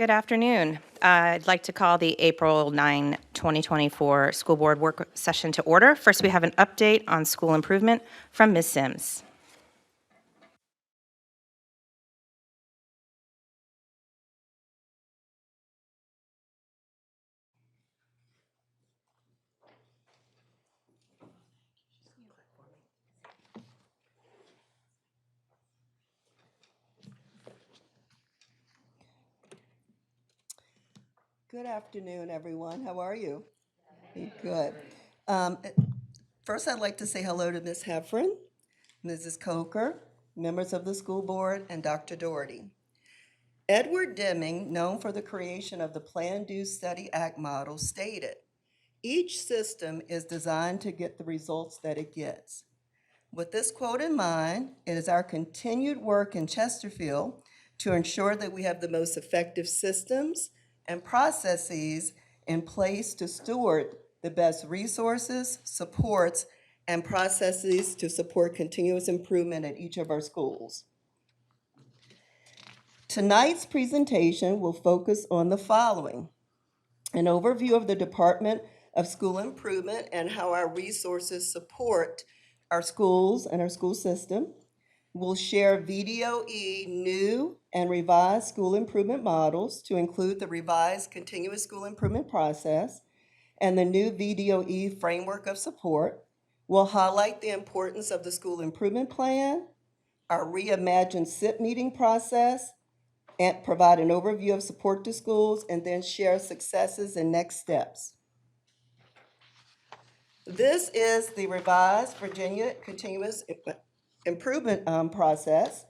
Good afternoon. I'd like to call the April 9, 2024 School Board Work Session to order. First, we have an update on school improvement from Ms. Sims. Good afternoon, everyone. How are you? Good. First, I'd like to say hello to Ms. Heffron, Mrs. Coker, members of the school board, and Dr. Doherty. Edward Deming, known for the creation of the Plan, Do, Study, Act model, stated, "Each system is designed to get the results that it gets." With this quote in mind, it is our continued work in Chesterfield to ensure that we have the most effective systems and processes in place to steward the best resources, supports, and processes to support continuous improvement at each of our schools. Tonight's presentation will focus on the following: an overview of the Department of School Improvement and how our resources support our schools and our school system. We'll share VDOE new and revised school improvement models to include the revised continuous school improvement process and the new VDOE framework of support. We'll highlight the importance of the school improvement plan, our reimagined SIP meeting process, and provide an overview of support to schools, and then share successes and next steps. This is the revised Virginia Continuous Improvement process.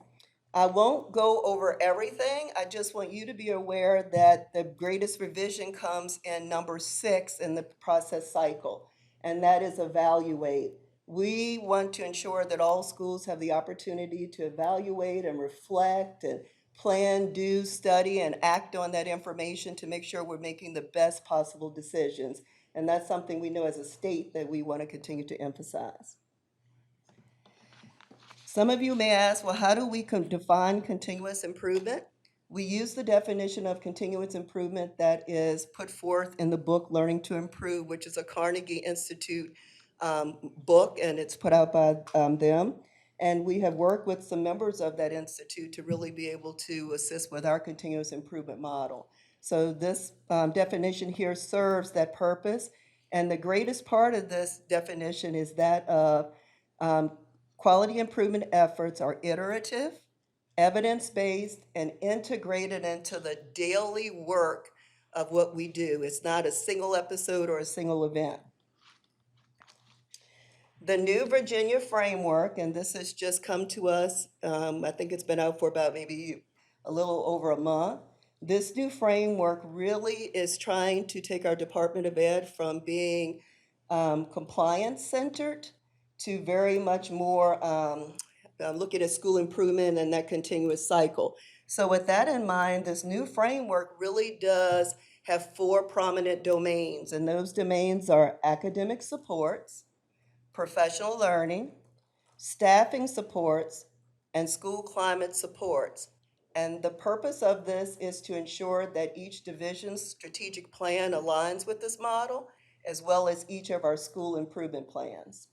I won't go over everything. I just want you to be aware that the greatest revision comes in number 6 in the process cycle, and that is evaluate. We want to ensure that all schools have the opportunity to evaluate and reflect and plan, do, study, and act on that information to make sure we're making the best possible decisions. And that's something we know as a state that we want to continue to emphasize. Some of you may ask, well, how do we define continuous improvement? We use the definition of continuous improvement that is put forth in the book Learning to Improve, which is a Carnegie Institute book, and it's put out by them. And we have worked with some members of that institute to really be able to assist with our continuous improvement model. So this definition here serves that purpose. And the greatest part of this definition is that of quality improvement efforts are iterative, evidence-based, and integrated into the daily work of what we do. It's not a single episode or a single event. The new Virginia framework, and this has just come to us, I think it's been out for about maybe a little over a month. This new framework really is trying to take our Department of Ed from being compliance-centered to very much more looking at school improvement and that continuous cycle. So with that in mind, this new framework really does have 4 prominent domains, and those domains are academic supports, professional learning, staffing supports, and school climate supports. And the purpose of this is to ensure that each division's strategic plan aligns with this model, as well as each of our school improvement plans.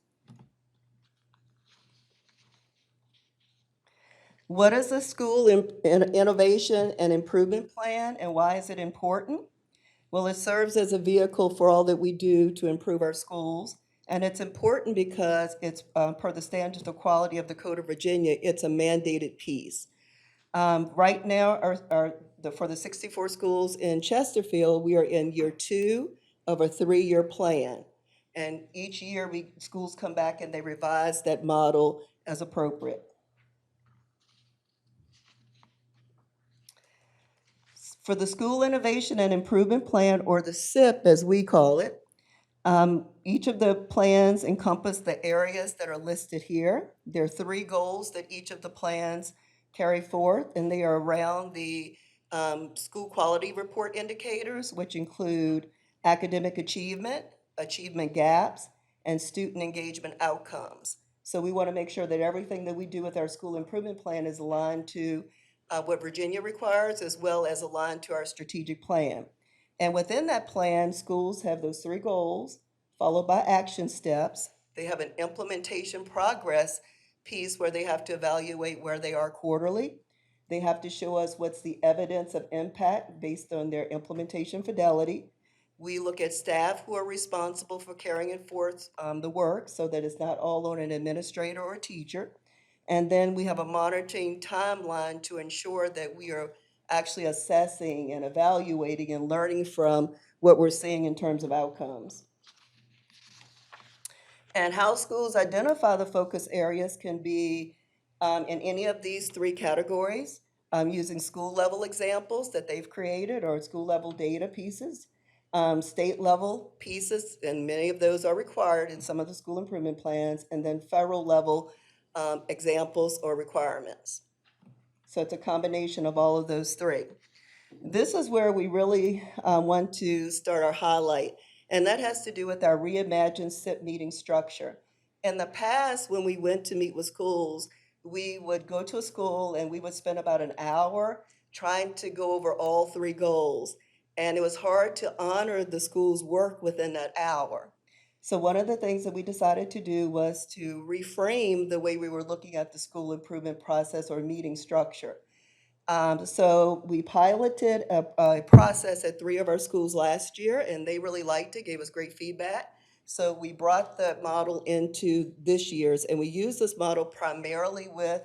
What is a school innovation and improvement plan, and why is it important? Well, it serves as a vehicle for all that we do to improve our schools. And it's important because it's per the standards of quality of the Code of Virginia, it's a mandated piece. Right now, for the 64 schools in Chesterfield, we are in year 2 of a 3-year plan. And each year, schools come back and they revise that model as appropriate. For the School Innovation and Improvement Plan, or the SIP as we call it, each of the plans encompass the areas that are listed here. There are 3 goals that each of the plans carry forth, and they are around the school quality report indicators, which include academic achievement, achievement gaps, and student engagement outcomes. So we want to make sure that everything that we do with our school improvement plan is aligned to what Virginia requires, as well as aligned to our strategic plan. And within that plan, schools have those 3 goals, followed by action steps. They have an implementation progress piece where they have to evaluate where they are quarterly. They have to show us what's the evidence of impact based on their implementation fidelity. We look at staff who are responsible for carrying forth the work so that it's not all on an administrator or a teacher. And then we have a monitoring timeline to ensure that we are actually assessing and evaluating and learning from what we're seeing in terms of outcomes. And how schools identify the focus areas can be in any of these 3 categories, using school level examples that they've created or school level data pieces, state level pieces, and many of those are required in some of the school improvement plans, and then federal level examples or requirements. So it's a combination of all of those 3. This is where we really want to start our highlight, and that has to do with our reimagined SIP meeting structure. In the past, when we went to meet with schools, we would go to a school and we would spend about an hour trying to go over all 3 goals, and it was hard to honor the school's work within that hour. So one of the things that we decided to do was to reframe the way we were looking at the school improvement process or meeting structure. So we piloted a process at 3 of our schools last year, and they really liked it, gave us great feedback. So we brought the model into this year's, and we used this model primarily with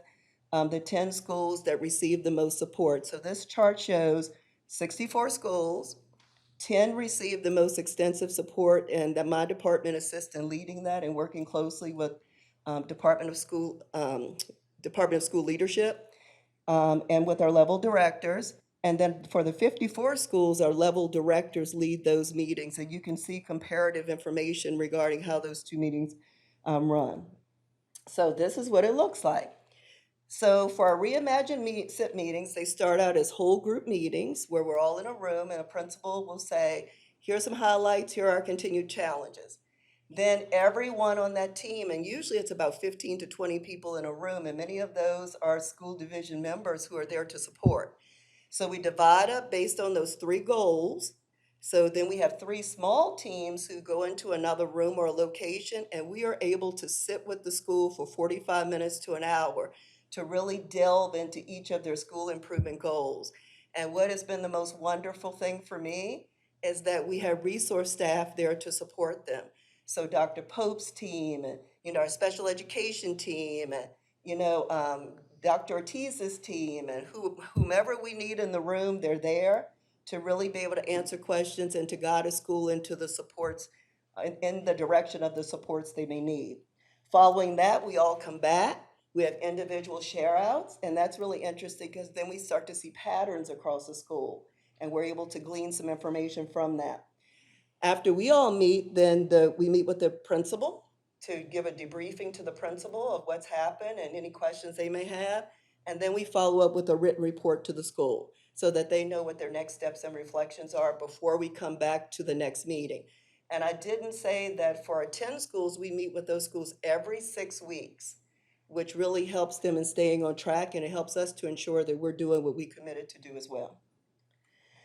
the 10 schools that received the most support. So this chart shows 64 schools, 10 received the most extensive support, and that my department assists in leading that and working closely with Department of School Leadership. And with our level directors. And then for the 54 schools, our level directors lead those meetings. And you can see comparative information regarding how those 2 meetings run. So this is what it looks like. So for our reimagined SIP meetings, they start out as whole group meetings where we're all in a room and a principal will say, here's some highlights, here are our continued challenges. Then everyone on that team, and usually it's about 15 to 20 people in a room, and many of those are school division members who are there to support. So we divide up based on those 3 goals. So then we have 3 small teams who go into another room or a location, and we are able to sit with the school for 45 minutes to an hour to really delve into each of their school improvement goals. And what has been the most wonderful thing for me is that we have resource staff there to support them. So Dr. Pope's team, and our special education team, and Dr. Ortiz's team, and whomever we need in the room, they're there to really be able to answer questions and to guide a school into the supports, in the direction of the supports they may need. Following that, we all come back. We have individual share outs, and that's really interesting because then we start to see patterns across the school, and we're able to glean some information from that. After we all meet, then we meet with the principal to give a debriefing to the principal of what's happened and any questions they may have. And then we follow up with a written report to the school so that they know what their next steps and reflections are before we come back to the next meeting. And I didn't say that for our 10 schools, we meet with those schools every 6 weeks, which really helps them in staying on track, and it helps us to ensure that we're doing what we committed to do as well.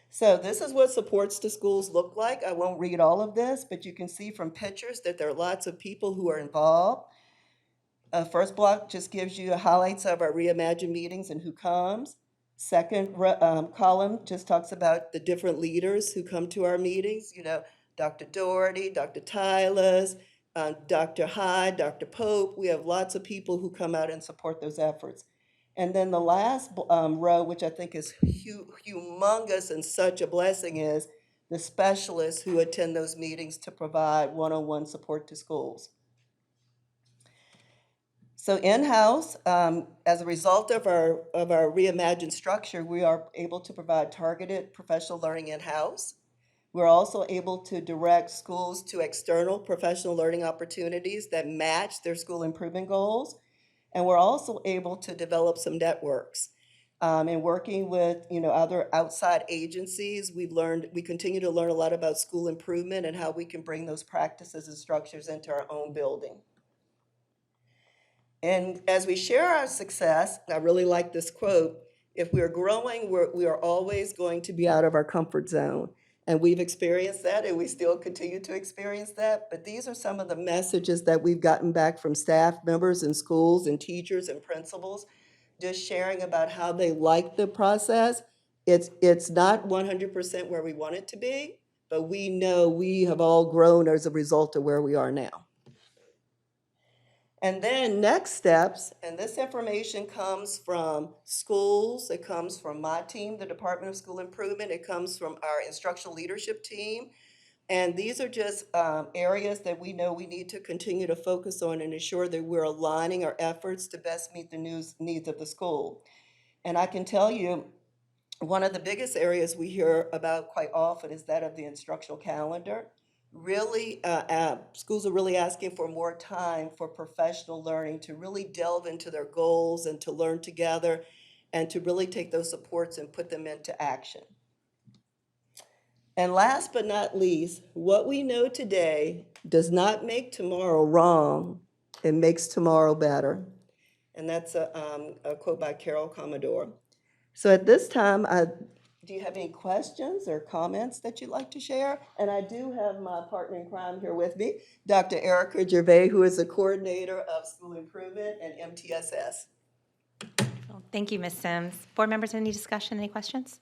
So this is what supports to schools look like. I won't read all of this, but you can see from pictures that there are lots of people who are involved. First block just gives you highlights of our reimagined meetings and who comes. Second column just talks about the different leaders who come to our meetings. Dr. Doherty, Dr. Tyler's, Dr. Hyde, Dr. Pope. We have lots of people who come out and support those efforts. And then the last row, which I think is humongous and such a blessing, is the specialists who attend those meetings to provide one-on-one support to schools. So in-house, as a result of our reimagined structure, we are able to provide targeted professional learning in-house. We're also able to direct schools to external professional learning opportunities that match their school improvement goals. And we're also able to develop some networks. And working with other outside agencies, we continue to learn a lot about school improvement and how we can bring those practices and structures into our own building. And as we share our success, I really like this quote, If we are growing, we are always going to be out of our comfort zone. And we've experienced that, and we still continue to experience that. But these are some of the messages that we've gotten back from staff members and schools and teachers and principals, just sharing about how they like the process. It's not 100% where we want it to be, but we know we have all grown as a result of where we are now. And then next steps, and this information comes from schools, it comes from my team, the Department of School Improvement, it comes from our instructional leadership team. And these are just areas that we know we need to continue to focus on and ensure that we're aligning our efforts to best meet the needs of the school. And I can tell you, one of the biggest areas we hear about quite often is that of the instructional calendar. Really, schools are really asking for more time for professional learning to really delve into their goals and to learn together and to really take those supports and put them into action. And last but not least, what we know today does not make tomorrow wrong, it makes tomorrow better. And that's a quote by Carol Commodore. So at this time, do you have any questions or comments that you'd like to share? And I do have my partner in crime here with me, Dr. Erica Gervais, who is the coordinator of school improvement and MTSS. Well, thank you, Ms. Sims. Board members, any discussion, any questions?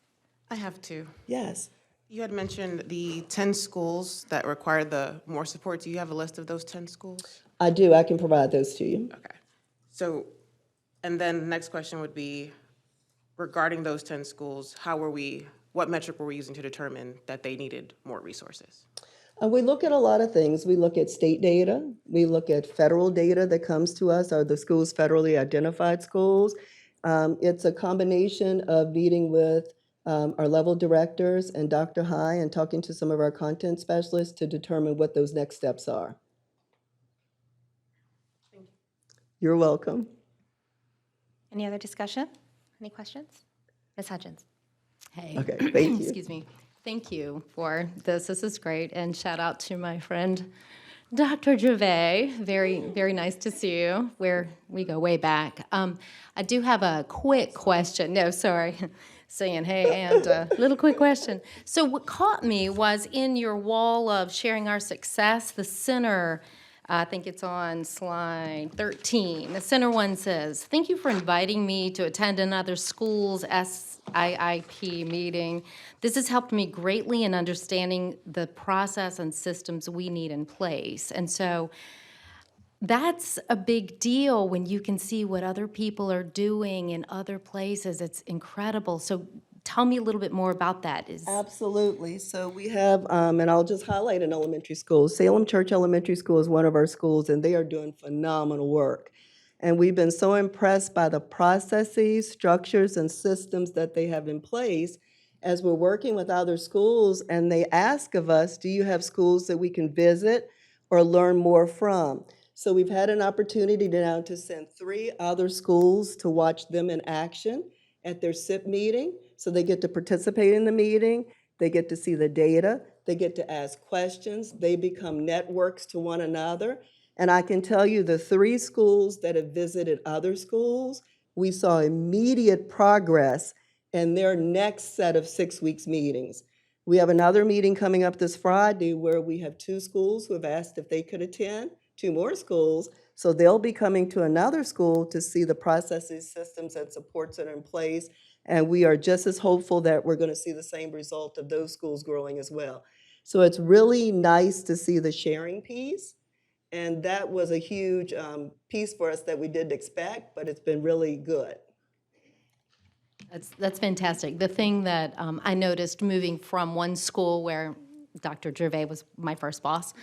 I have two. Yes. You had mentioned the 10 schools that require the more support. Do you have a list of those 10 schools? I do. I can provide those to you. Okay. So, and then the next question would be, regarding those 10 schools, what metric were we using to determine that they needed more resources? We look at a lot of things. We look at state data. We look at federal data that comes to us. Are the schools federally identified schools? It's a combination of meeting with our level directors and Dr. High and talking to some of our content specialists to determine what those next steps are. Thank you. You're welcome. Any other discussion? Any questions? Ms. Hudgens? Hey. Okay, thank you. Excuse me. Thank you for this. This is great. And shout out to my friend, Dr. Gervais. Very, very nice to see you. We go way back. I do have a quick question. No, sorry. Saying hey, and a little quick question. So what caught me was in your wall of sharing our success, the center, I think it's on slide 13. The center one says, "Thank you for inviting me to attend another school's SIIP meeting. This has helped me greatly in understanding the process and systems we need in place." And so that's a big deal when you can see what other people are doing in other places. It's incredible. So tell me a little bit more about that. Absolutely. So we have, and I'll just highlight an elementary school. Salem Church Elementary School is one of our schools, and they are doing phenomenal work. And we've been so impressed by the processes, structures, and systems that they have in place as we're working with other schools, and they ask of us, do you have schools that we can visit or learn more from? So we've had an opportunity now to send 3 other schools to watch them in action at their SIP meeting. So they get to participate in the meeting, they get to see the data, they get to ask questions, they become networks to one another. And I can tell you the 3 schools that have visited other schools, we saw immediate progress in their next set of 6 weeks meetings. We have another meeting coming up this Friday where we have 2 schools who have asked if they could attend, 2 more schools. So they'll be coming to another school to see the processes, systems, and supports that are in place. And we are just as hopeful that we're going to see the same result of those schools growing as well. So it's really nice to see the sharing piece. And that was a huge piece for us that we didn't expect, but it's been really good. That's fantastic. The thing that I noticed moving from one school where Dr. Gervais was my first boss,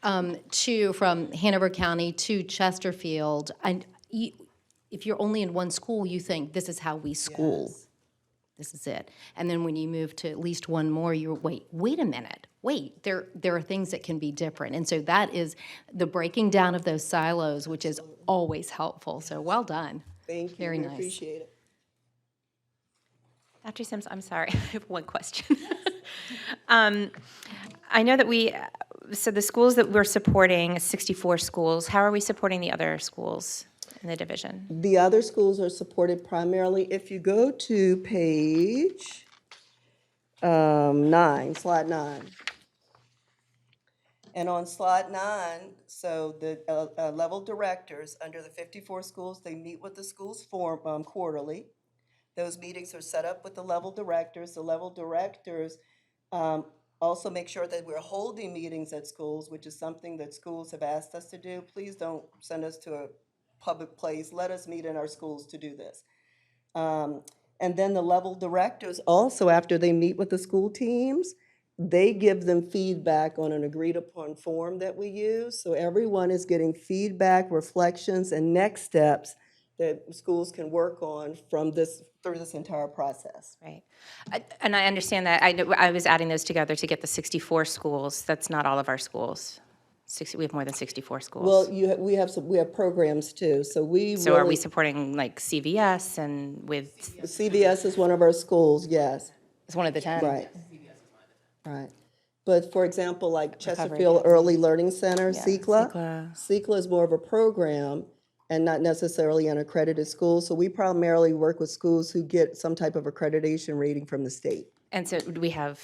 from Hanover County to Chesterfield, and if you're only in one school, you think this is how we school. Yes. This is it. And then when you move to at least one more, you're, wait a minute. Wait, there are things that can be different. And so that is the breaking down of those silos, which is always helpful. So well done. Thank you. Very We nice. appreciate it. Dr. Sims, I'm sorry, I have one question. I know that so the schools that we're supporting, 64 schools, how are we supporting the other schools? in the division? The other schools are supported primarily, if you go to page 9, slide 9. And on slide 9, so the level directors, under the 54 schools, they meet with the schools quarterly. Those meetings are set up with the level directors. The level directors also make sure that we're holding meetings at schools, which is something that schools have asked us to do. Please don't send us to a public place. Let us meet in our schools to do this. And then the level directors also, after they meet with the school teams, they give them feedback on an agreed upon form that we use. So everyone is getting feedback, reflections, and next steps that schools can work on from through this entire process. Right. And I understand that. I was adding those together to get the 64 schools. That's not all of our schools. We have more than 64 schools. Well, we have programs too. So So are we supporting like CVS and with, CVS is one of our schools, yes. it's one of the 10? Right. Right. But for example, like Chesterfield Early Learning Center, CECLA. CECLA is more of a program and not necessarily an accredited school. So we primarily work with schools who get some type of accreditation rating from the state. And so we have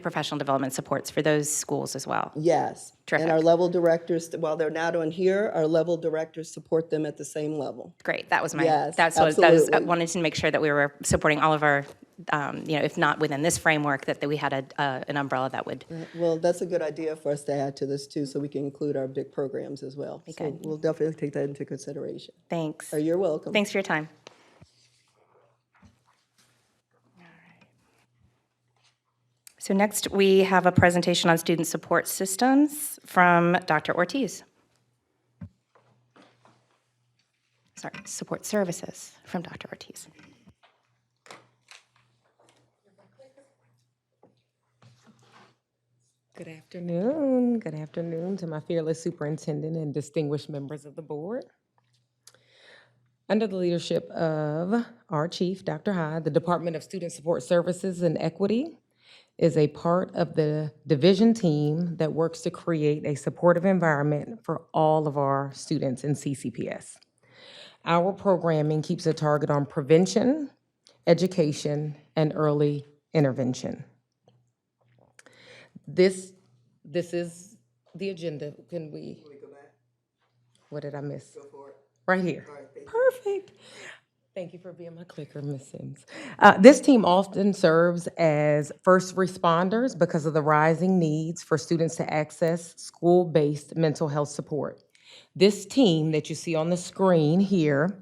professional development supports for those schools as well. Yes. Terrific. And our level directors, while they're not on here, our level directors support them at the same level. Great. That was my, Yes, I absolutely. wanted to make sure that we were supporting all of our, if not within this framework, that we had an umbrella that would. Well, that's a good idea for us to add to this too, so we can include our big programs as well. So good. we'll definitely take that into consideration. Thanks. Oh, you're welcome. Thanks for your time. So next, we have a presentation on student support systems from Dr. Ortiz. Sorry, support services from Dr. Ortiz. Good afternoon. Good afternoon to my fearless superintendent and distinguished members of the board. Under the leadership of our chief, Dr. Hyde, the Department of Student Support Services and Equity is a part of the division team that works to create a supportive environment for all of our students in CCPS. Our programming keeps a target on prevention, education, and early intervention. This is the agenda. Can we go back? What did I miss? Go for it. Right here. All right, perfect. Thank you for being my clicker, Ms. Sims. This team often serves as first responders because of the rising needs for students to access school-based mental health support. This team that you see on the screen here,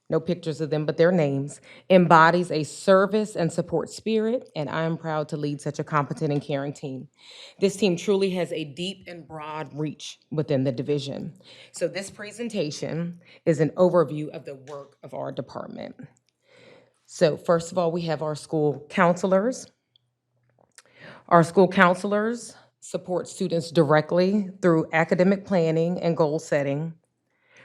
no pictures of them, but their names, embodies a service and support spirit, and I am proud to lead such a competent and caring team. This team truly has a deep and broad reach within the division. So this presentation is an overview of the work of our department. So first of all, we have our school counselors. Our school counselors support students directly through academic planning and goal setting,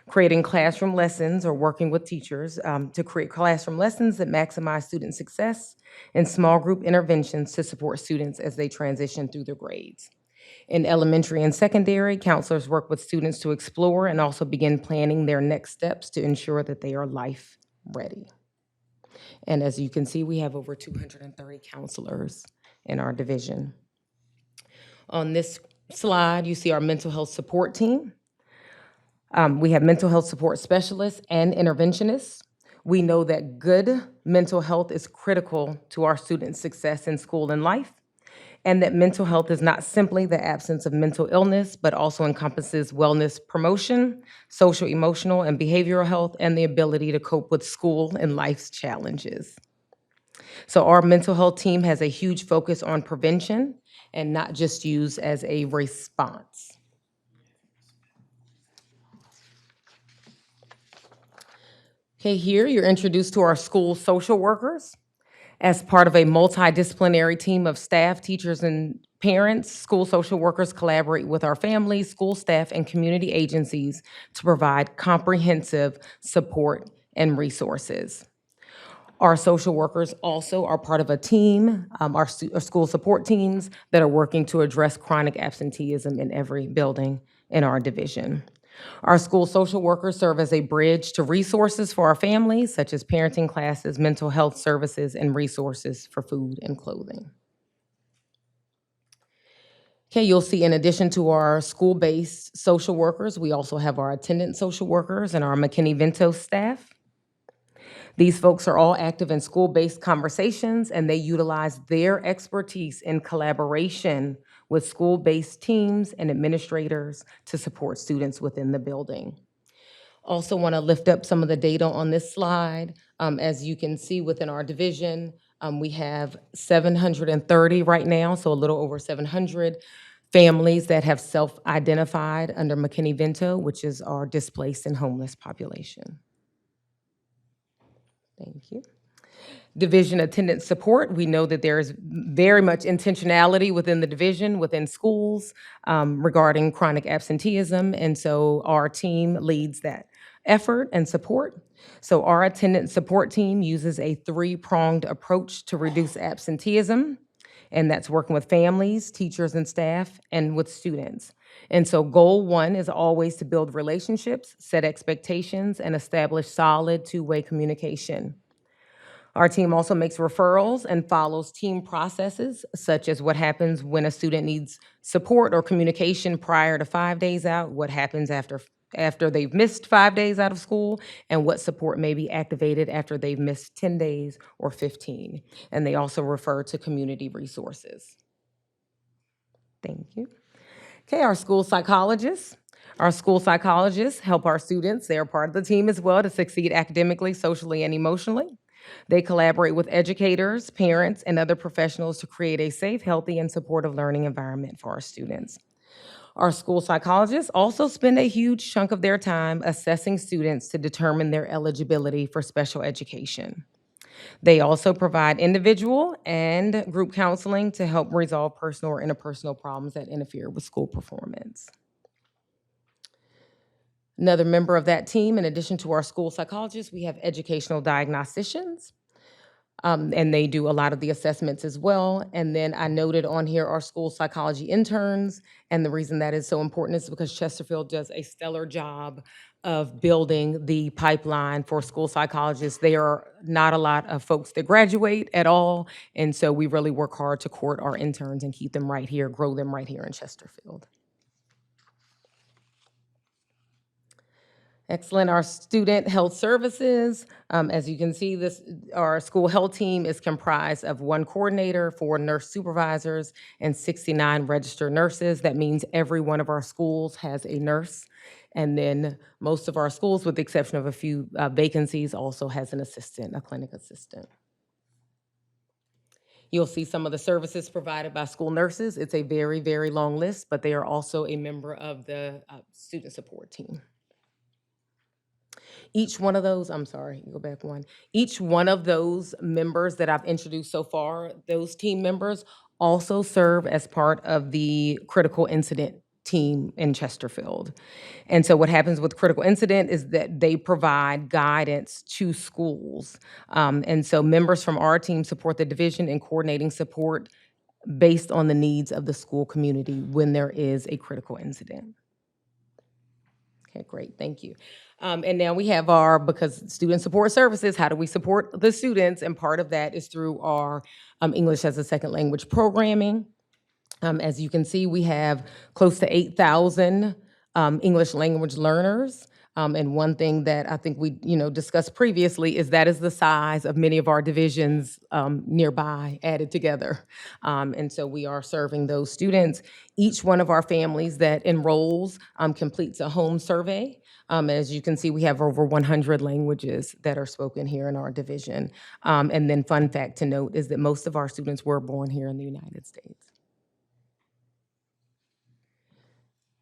creating classroom lessons or working with teachers to create classroom lessons that maximize student success, and small group interventions to support students as they transition through their grades. In elementary and secondary, counselors work with students to explore and also begin planning their next steps to ensure that they are life ready. And as you can see, we have over 230 counselors in our division. On this slide, you see our mental health support team. We have mental health support specialists and interventionists. We know that good mental health is critical to our students' success in school and life, and that mental health is not simply the absence of mental illness, but also encompasses wellness promotion, social, emotional, and behavioral health, and the ability to cope with school and life's challenges. So our mental health team has a huge focus on prevention and not just used as a response. Okay, here you're introduced to our school social workers. As part of a multidisciplinary team of staff, teachers, and parents, school social workers collaborate with our families, school staff, and community agencies to provide comprehensive support and resources. Our social workers also are part of a team, our school support teams that are working to address chronic absenteeism in every building in our division. Our school social workers serve as a bridge to resources for our families, such as parenting classes, mental health services, and resources for food and clothing. Okay, you'll see in addition to our school-based social workers, we also have our attendance social workers and our McKinney-Vento staff. These folks are all active in school-based conversations, and they utilize their expertise in collaboration with school-based teams and administrators to support students within the building. Also want to lift up some of the data on this slide. As you can see within our division, we have 730 right now, so a little over 700 families that have self-identified under McKinney-Vento, which is our displaced and homeless population. Thank you. Division attendance support, we know that there is very much intentionality within the division, within schools, regarding chronic absenteeism, and so our team leads that effort and support. So our attendance support team uses a three-pronged approach to reduce absenteeism, and that's working with families, teachers, and staff, and with students. And so goal one is always to build relationships, set expectations, and establish solid two-way communication. Our team also makes referrals and follows team processes, such as what happens when a student needs support or communication prior to 5 days out, what happens after they've missed 5 days out of school, and what support may be activated after they've missed 10 days or 15. And they also refer to community resources. Thank you. Okay, our school psychologists. Our school psychologists help our students, they are part of the team as well, to succeed academically, socially, and emotionally. They collaborate with educators, parents, and other professionals to create a safe, healthy, and supportive learning environment for our students. Our school psychologists also spend a huge chunk of their time assessing students to determine their eligibility for special education. They also provide individual and group counseling to help resolve personal or interpersonal problems that interfere with school performance. Another member of that team, in addition to our school psychologists, we have educational diagnosticians, and they do a lot of the assessments as well. And then I noted on here our school psychology interns, and the reason that is so important is because Chesterfield does a stellar job of building the pipeline for school psychologists. There are not a lot of folks that graduate at all, and so we really work hard to court our interns and keep them right here, grow them right here in Chesterfield. Excellent. Our student health services, as you can see, our school health team is comprised of 1 coordinator, 4 nurse supervisors, and 69 registered nurses. That means every one of our schools has a nurse. And then most of our schools, with the exception of a few vacancies, also has an assistant, a clinic assistant. You'll see some of the services provided by school nurses. It's a very, very long list, but they are also a member of the student support team. Each one of those, I'm sorry, go back one. Each one of those members that I've introduced so far, those team members also serve as part of the critical incident team in Chesterfield. And so what happens with critical incident is that they provide guidance to schools. And so members from our team support the division in coordinating support based on the needs of the school community when there is a critical incident. Okay, great, thank you. And now we have because student support services, how do we support the students? And part of that is through our English as a second language programming. As you can see, we have close to 8,000 English language learners. And one thing that I think we discussed previously is that is the size of many of our divisions nearby added together. And so we are serving those students. Each one of our families that enrolls completes a home survey. As you can see, we have over 100 languages that are spoken here in our division. And then fun fact to note is that most of our students were born here in the United States.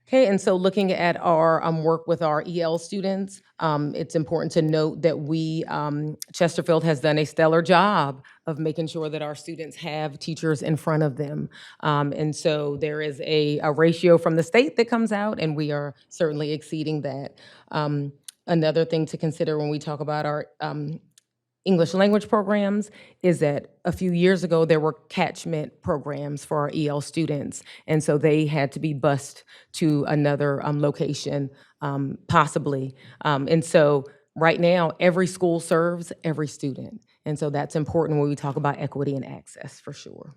Okay, and so looking at our work with our EL students, it's important to note that Chesterfield has done a stellar job of making sure that our students have teachers in front of them. And so there is a ratio from the state that comes out, and we are certainly exceeding that. Another thing to consider when we talk about our English language programs is that a few years ago, there were catchment programs for our EL students. And so they had to be bused to another location, possibly. And so right now, every school serves every student. And so that's important when we talk about equity and access, for sure.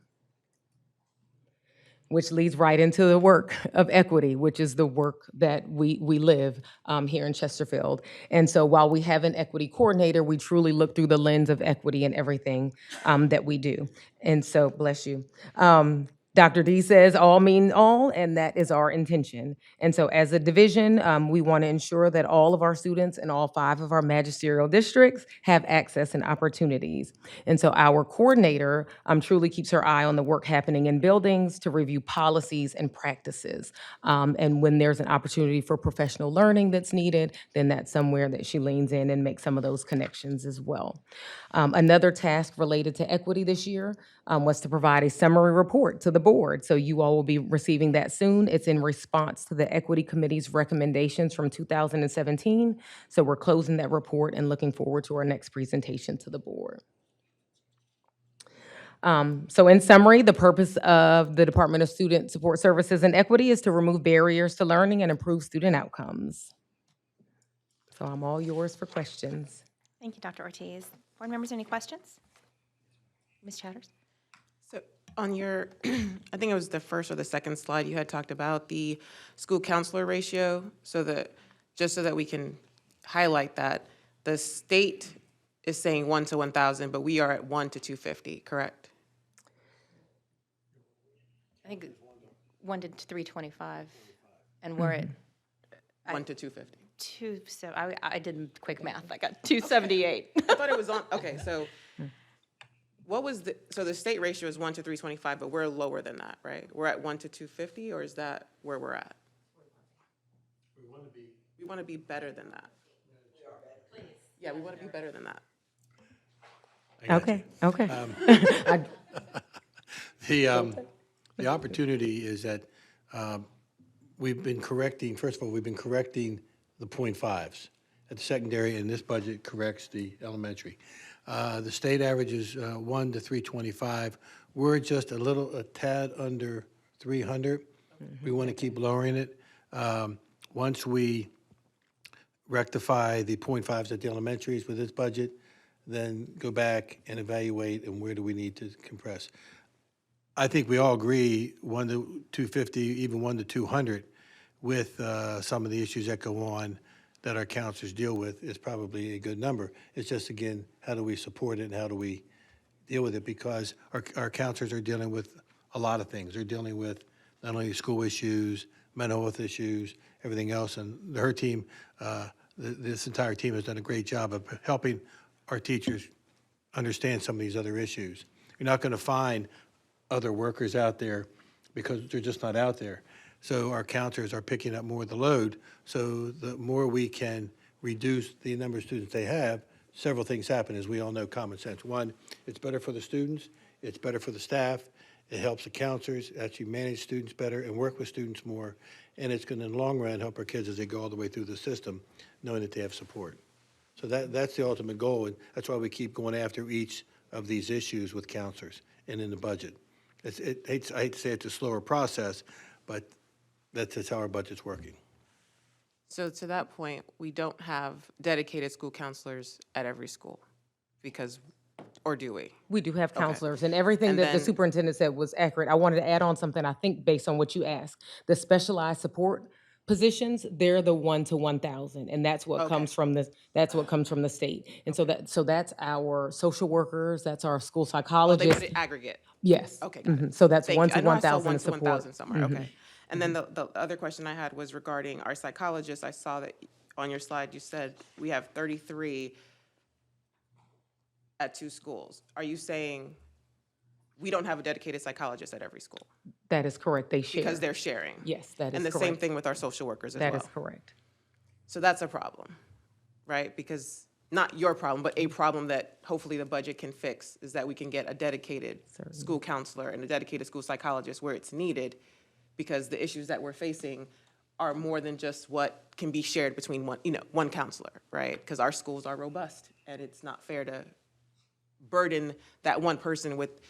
Which leads right into the work of equity, which is the work that we live here in Chesterfield. And so while we have an equity coordinator, we truly look through the lens of equity in everything that we do. And so, bless you. Dr. D says all mean all, and that is our intention. And so as a division, we want to ensure that all of our students in all 5 of our magisterial districts have access and opportunities. And so our coordinator truly keeps her eye on the work happening in buildings to review policies and practices. And when there's an opportunity for professional learning that's needed, then that's somewhere that she leans in and makes some of those connections as well. Another task related to equity this year was to provide a summary report to the board. So you all will be receiving that soon. It's in response to the Equity Committee's recommendations from 2017. So we're closing that report and looking forward to our next presentation to the board. So in summary, the purpose of the Department of Student Support Services and Equity is to remove barriers to learning and improve student outcomes. So I'm all yours for questions. Thank you, Dr. Ortiz. Board members, any questions? Ms. Chatters? So on your, I think it was the first or the second slide, you had talked about the school counselor ratio, so that, just so that we can highlight that, the state is saying 1 to 1,000, but we are at 1 to 250, correct? I think 1 to 325, and we're at 1 to 250. 2, so I did quick math, I got 278. I thought it was on, okay, so what was the, so the state ratio is 1 to 325, but we're lower than that, right? We're at 1 to 250, or is that where we're at? We want to be better than that. Yeah, we want to be better than that. Okay. The opportunity is that we've been correcting, first of all, we've been correcting the .5s at the secondary, and this budget corrects the elementary. The state average is 1 to 325. We're just a tad under 300. We want to keep lowering it. Once we rectify the .5s at the elementaries with this budget, then go back and evaluate and where do we need to compress. I think we all agree 1 to 250, even 1 to 200, with some of the issues that go on that our counselors deal with is probably a good number. It's just, again, how do we support it and how do we deal with it? Because our counselors are dealing with a lot of things. They're dealing with not only school issues, mental health issues, everything else. And her team, this entire team has done a great job of helping our teachers understand some of these other issues. You're not going to find other workers out there because they're just not out there. So our counselors are picking up more of the load. So the more we can reduce the number of students they have, several things happen, as we all know, common sense. One, it's better for the students, it's better for the staff, it helps the counselors actually manage students better and work with students more, and it's going to, in the long run, help our kids as they go all the way through the system, knowing that they have support. So that's the ultimate goal, and that's why we keep going after each of these issues with counselors and in the budget. I hate to say it's a slower process, but that's just how our budget's working. So to that point, we don't have dedicated school counselors at every school because, or do we? We do have counselors, and everything And that the then- superintendent said was accurate. I wanted to add on something, I think, based on what you asked. The specialized support positions, they're the 1 to 1,000, and that's what comes from the state. And so that's our social workers, that's our school They psychologists. put it aggregate. Yes. Okay, got it. So that's Thank 1 you. to I know I saw 1,000 1 of to support. 1,000 somewhere, okay. And then the other question I had was regarding our psychologists. I saw that on your slide, you said we have 33 at 2 schools. Are you saying we don't have a dedicated psychologist at every school? That is correct, they share. Because they're sharing? Yes, that is And the correct. same thing with our social workers as well? That is correct. So that's a problem, right? Because, not your problem, but a problem that hopefully the budget can fix, is that we can get a dedicated school counselor and a dedicated school psychologist where it's needed, because the issues that we're facing are more than just what can be shared between one counselor, right? Because our schools are robust, and it's not fair to burden that one person with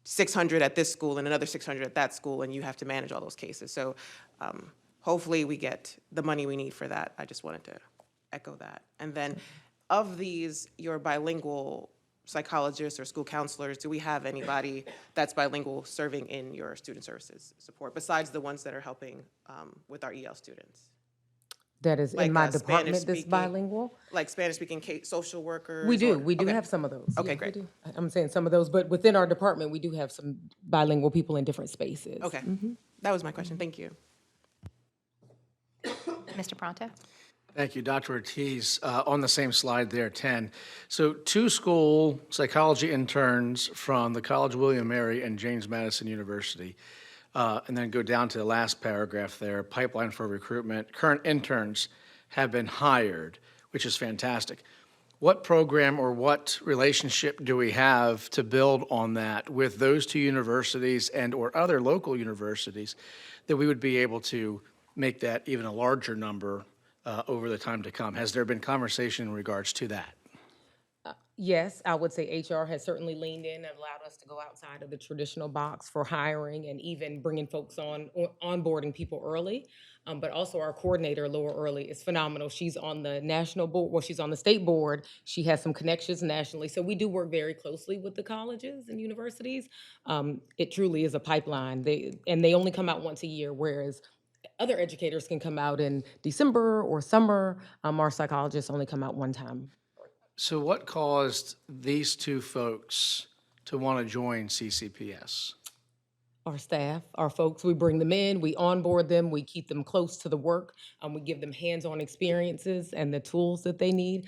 600 at this school and another 600 at that school, and you have to manage all those cases. So hopefully we get the money we need for that. I just wanted to echo that. And then of these, your bilingual psychologists or school counselors, do we have anybody that's bilingual serving in your student services support, besides the ones that are helping with our EL students? That is Like in my a department that's Spanish-speaking- bilingual? Like Spanish-speaking social workers? We do. or- We do okay. have some of those. Okay, Yes, we great. do. I'm saying some of those, but within our department, we do have some bilingual people in different spaces. Okay, that was my question. Thank you. Mr. Pronto? Thank you, Dr. Ortiz. On the same slide there, 10. So 2 school psychology interns from the College William Mary and James Madison University. And then go down to the last paragraph there, pipeline for recruitment. Current interns have been hired, which is fantastic. What program or what relationship do we have to build on that with those 2 universities and or other local universities that we would be able to make that even a larger number over the time to come? Has there been conversation in regards to that? Yes, I would say HR has certainly leaned in and allowed us to go outside of the traditional box for hiring and even bringing folks on, or onboarding people early. But also our coordinator, Laura Early, is phenomenal. She's on the national board, well, she's on the state board. She has some connections nationally. So we do work very closely with the colleges and universities. It truly is a pipeline. They only come out once a year, whereas other educators can come out in December or summer. Our psychologists only come out one time. So what caused these 2 folks to want to join CCPS? Our staff, our folks, we bring them in, we onboard them, we keep them close to the work, we give them hands-on experiences and the tools that they need.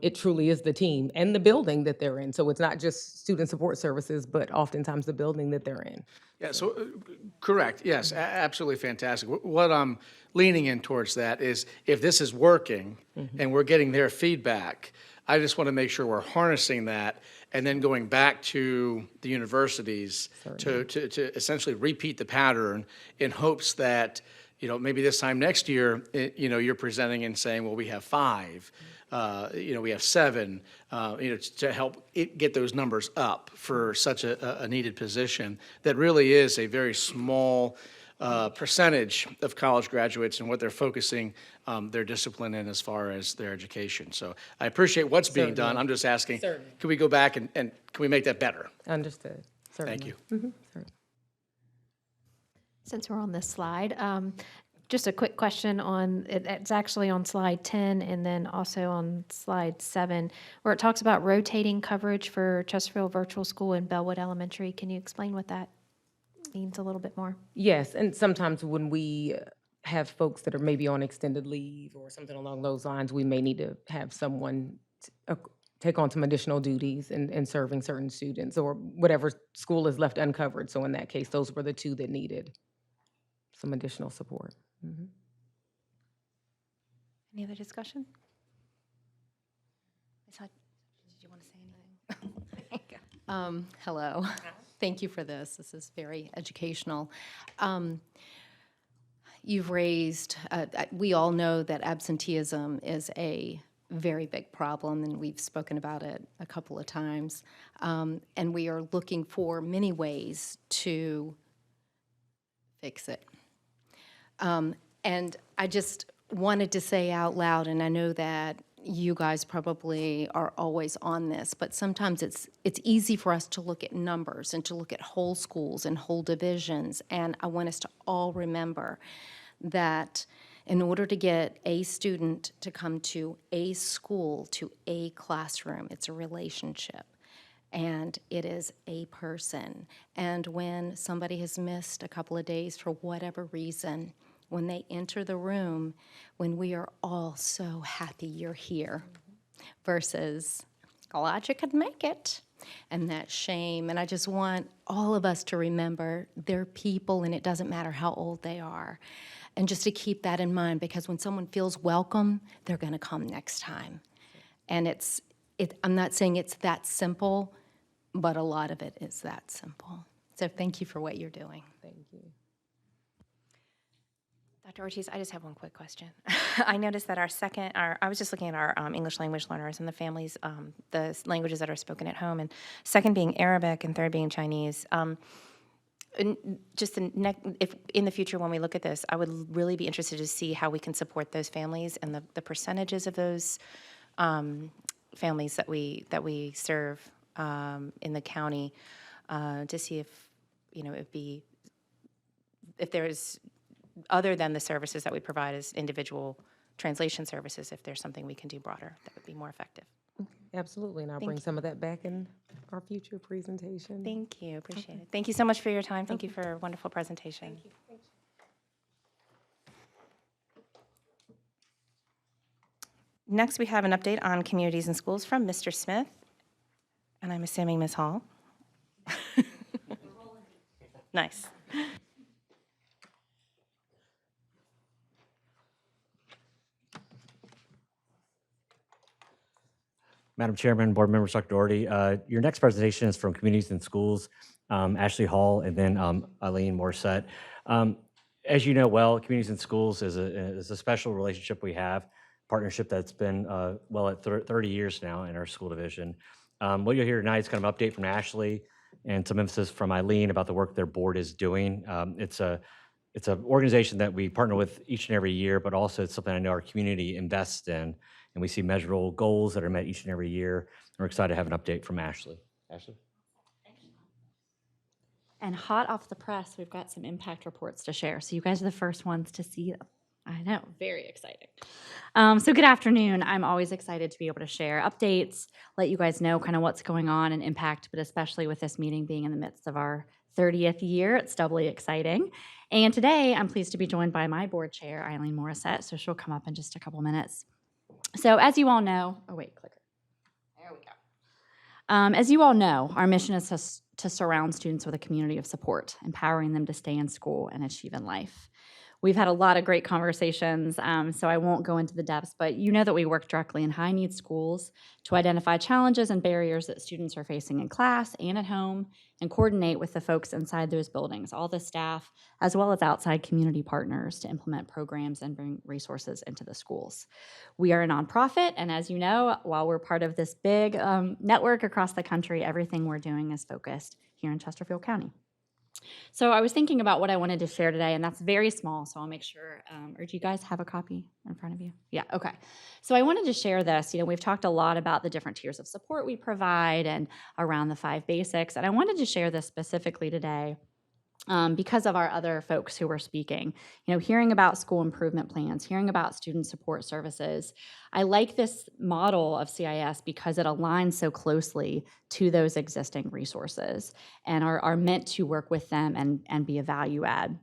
It truly is the team and the building that they're in. So it's not just student support services, but oftentimes the building that they're in. Yeah, so, correct, yes, absolutely fantastic. What I'm leaning in towards that is if this is working and we're getting their feedback, I just want to make sure we're harnessing that and then going back to the universities to essentially repeat the pattern in hopes that, maybe this time next year, you're presenting and saying, well, we have 5, we have 7, to help get those numbers up for such a needed position that really is a very small percentage of college graduates and what they're focusing their discipline in as far as their education. So I appreciate what's being done. I'm just asking, Certainly. can we go back and can we make that better? Understood. Certainly. Thank you. Certainly. Since we're on this slide, just a quick question on, it's actually on slide 10 and then also on slide 7, where it talks about rotating coverage for Chesterfield Virtual School and Bellwood Elementary. Can you explain what that means a little bit more? Yes, and sometimes when we have folks that are maybe on extended leave or something along those lines, we may need to have someone take on some additional duties in serving certain students or whatever school is left uncovered. So in that case, those were the 2 that needed some additional support. Any other discussion? Ms. Hudson, did you want to say anything? Hello. Thank you for this. This is very educational. You've raised, we all know that absenteeism is a very big problem, and we've spoken about it a couple of times. And we are looking for many ways to fix it. And I just wanted to say out loud, and I know that you guys probably are always on this, but sometimes it's easy for us to look at numbers and to look at whole schools and whole divisions. And I want us to all remember that in order to get a student to come to a school, to a classroom, it's a relationship. And it is a person. And when somebody has missed a couple of days for whatever reason, when they enter the room, when we are all so happy you're here, versus, glad you could make it, and that shame. And I just want all of us to remember they're people, and it doesn't matter how old they are. And just to keep that in mind, because when someone feels welcome, they're going to come next time. And I'm not saying it's that simple, but a lot of it is that simple. So thank you for what you're doing. Thank you. Dr. Ortiz, I just have one quick question. I noticed that I was just looking at our English language learners and the families, languages that are spoken at home, and second being Arabic and third being Chinese. And just if in the future when we look at this, I would really be interested to see how we can support those families and the percentages of those families that we serve in the county to see if if there's, other than the services that we provide as individual translation services, if there's something we can do broader that would be more effective. Absolutely, and I'll bring some of that back in our future presentation. Thank you, appreciate it. Thank you so much for your time. Thank you for a wonderful presentation. Thank you. Next, we have an update on communities and schools from Mr. Smith, and I'm assuming Ms. Hall. Nice. Madam Chairman, board members, Dr. Doherty, your next presentation is from Communities and Schools, Ashley Hall, and then Eileen Morissette. As you know well, Communities and Schools is a special relationship we have, partnership that's been well at 30 years now in our school division. What you'll hear tonight is kind of an update from Ashley and some emphasis from Eileen about the work their board is doing. It's an organization that we partner with each and every year, but also it's something I know our community invests in, and we see measurable goals that are met each and every year. And we're excited to have an update from Ashley. Ashley? And hot off the press, we've got some impact reports to share. So you guys are the first ones to see them. I know, very exciting. So good afternoon. I'm always excited to be able to share updates, let you guys know kind of what's going on and impact, but especially with this meeting being in the midst of our 30th year, it's doubly exciting. And today, I'm pleased to be joined by my board chair, Eileen Morissette, so she'll come up in just a couple minutes. So as you all know, oh wait, clicker. There we go. As you all know, our mission is to surround students with a community of support, empowering them to stay in school and achieve in life. We've had a lot of great conversations, so I won't go into the depths, but you know that we work directly in high-need schools to identify challenges and barriers that students are facing in class and at home, and coordinate with the folks inside those buildings, all the staff, as well as outside community partners to implement programs and bring resources into the schools. We are a nonprofit, and as you know, while we're part of this big network across the country, everything we're doing is focused here in Chesterfield County. So I was thinking about what I wanted to share today, and that's very small, so I'll make sure, or do you guys have a copy in front of you? Yeah, okay. So I wanted to share this. We've talked a lot about the different tiers of support we provide and around the 5 basics, and I wanted to share this specifically today because of our other folks who were speaking. Hearing about school improvement plans, hearing about student support services. I like this model of CIS because it aligns so closely to those existing resources and are meant to work with them and be a value add.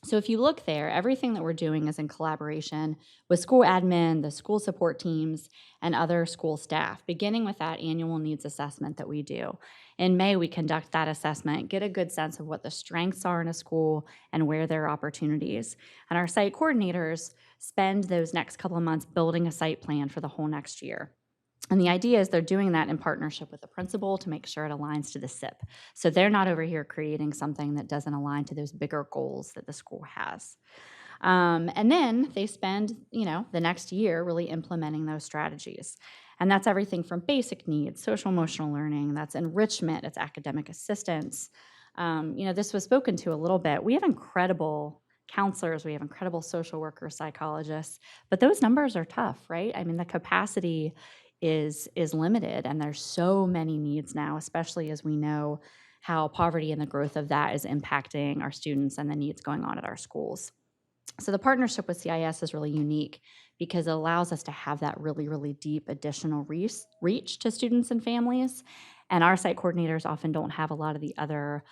So if you look there, everything that we're doing is in collaboration with school admin, the school support teams, and other school staff, beginning with that annual needs assessment that we do. In May, we conduct that assessment, get a good sense of what the strengths are in a school and where there are opportunities. And our site coordinators spend those next couple of months building a site plan for the whole next year. And the idea is they're doing that in partnership with the principal to make sure it aligns to the SIP. So they're not over here creating something that doesn't align to those bigger goals that the school has. And then they spend, the next year really implementing those strategies. And that's everything from basic needs, social emotional learning, that's enrichment, it's academic assistance. This was spoken to a little bit. We have incredible counselors, we have incredible social workers, psychologists, but those numbers are tough, right? I mean, the capacity is limited, and there's so many needs now, especially as we know how poverty and the growth of that is impacting our students and the needs going on at our schools. So the partnership with CIS is really unique because it allows us to have that really, really deep additional reach to students and families, and our site coordinators often don't have a lot of the other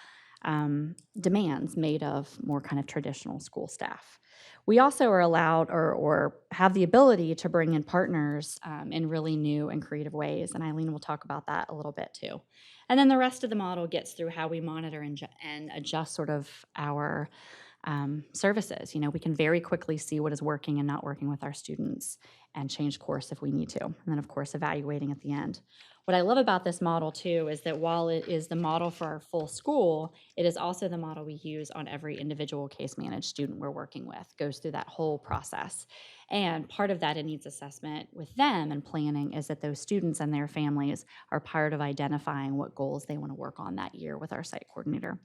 demands made of more kind of traditional school staff. We also are allowed or have the ability to bring in partners in really new and creative ways, and Eileen will talk about that a little bit too. And then the rest of the model gets through how we monitor and adjust sort of our services. We can very quickly see what is working and not working with our students and change course if we need to. And then, of course, evaluating at the end. What I love about this model too is that while it is the model for our full school, it is also the model we use on every individual case managed student we're working with, goes through that whole process. And part of that needs assessment with them and planning is that those students and their families are part of identifying what goals they want to work on that year with our site coordinator.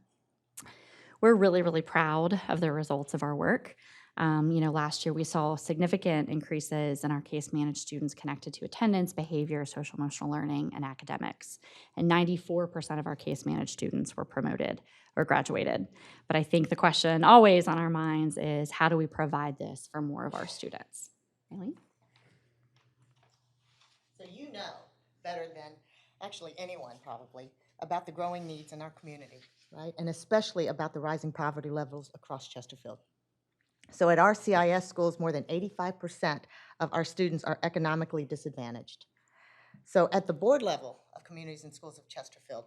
We're really, really proud of the results of our work. Last year we saw significant increases in our case managed students connected to attendance, behavior, social emotional learning, and academics. And 94% of our case managed students were promoted or graduated. But I think the question always on our minds is how do we provide this for more of our students? Eileen? So you know better than actually anyone probably about the growing needs in our community, right? And especially about the rising poverty levels across Chesterfield. So at our CIS schools, more than 85% of our students are economically disadvantaged. So at the board level of Communities and Schools of Chesterfield,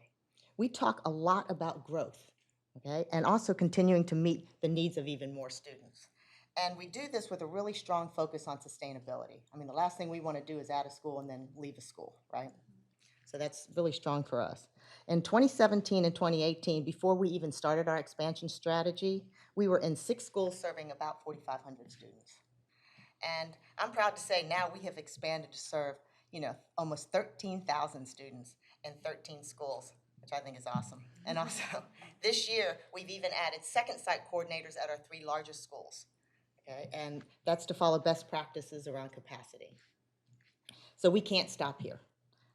we talk a lot about growth, okay? And also continuing to meet the needs of even more students. And we do this with a really strong focus on sustainability. I mean, the last thing we want to do is add a school and then leave a school, right? So that's really strong for us. In 2017 and 2018, before we even started our expansion strategy, we were in 6 schools serving about 4,500 students. And I'm proud to say now we have expanded to serve, almost 13,000 students in 13 schools, which I think is awesome. And also, this year, we've even added second site coordinators at our 3 largest schools. Okay, and that's to follow best practices around capacity. So we can't stop here,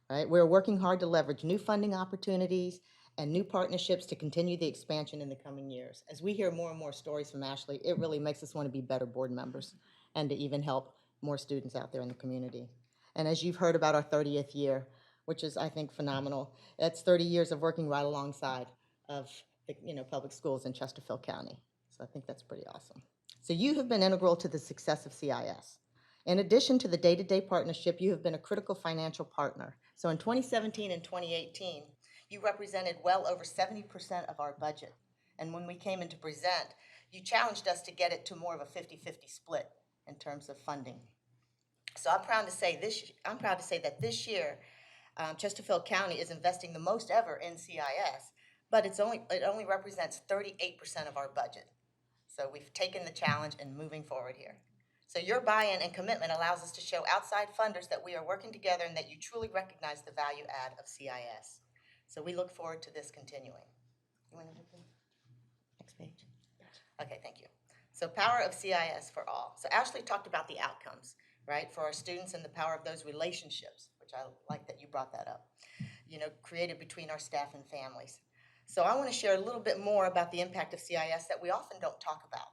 right? We're working hard to leverage new funding opportunities and new partnerships to continue the expansion in the coming years. As we hear more and more stories from Ashley, it really makes us want to be better board members and to even help more students out there in the community. And as you've heard about our 30th year, which is, I think, phenomenal, that's 30 years of working right alongside of the public schools in Chesterfield County. So I think that's pretty awesome. So you have been integral to the success of CIS. In addition to the day-to-day partnership, you have been a critical financial partner. So in 2017 and 2018, you represented well over 70% of our budget. And when we came in to present, you challenged us to get it to more of a 50-50 split in terms of funding. So I'm proud to say that this year, Chesterfield County is investing the most ever in CIS, but it only represents 38% of our budget. So we've taken the challenge and moving forward here. So your buy-in and commitment allows us to show outside funders that we are working together and that you truly recognize the value add of CIS. So we look forward to this continuing. You want to do the next page? Okay, thank you. So power of CIS for all. So Ashley talked about the outcomes, right, for our students and the power of those relationships, which I like that you brought that up, created between our staff and families. So I want to share a little bit more about the impact of CIS that we often don't talk about.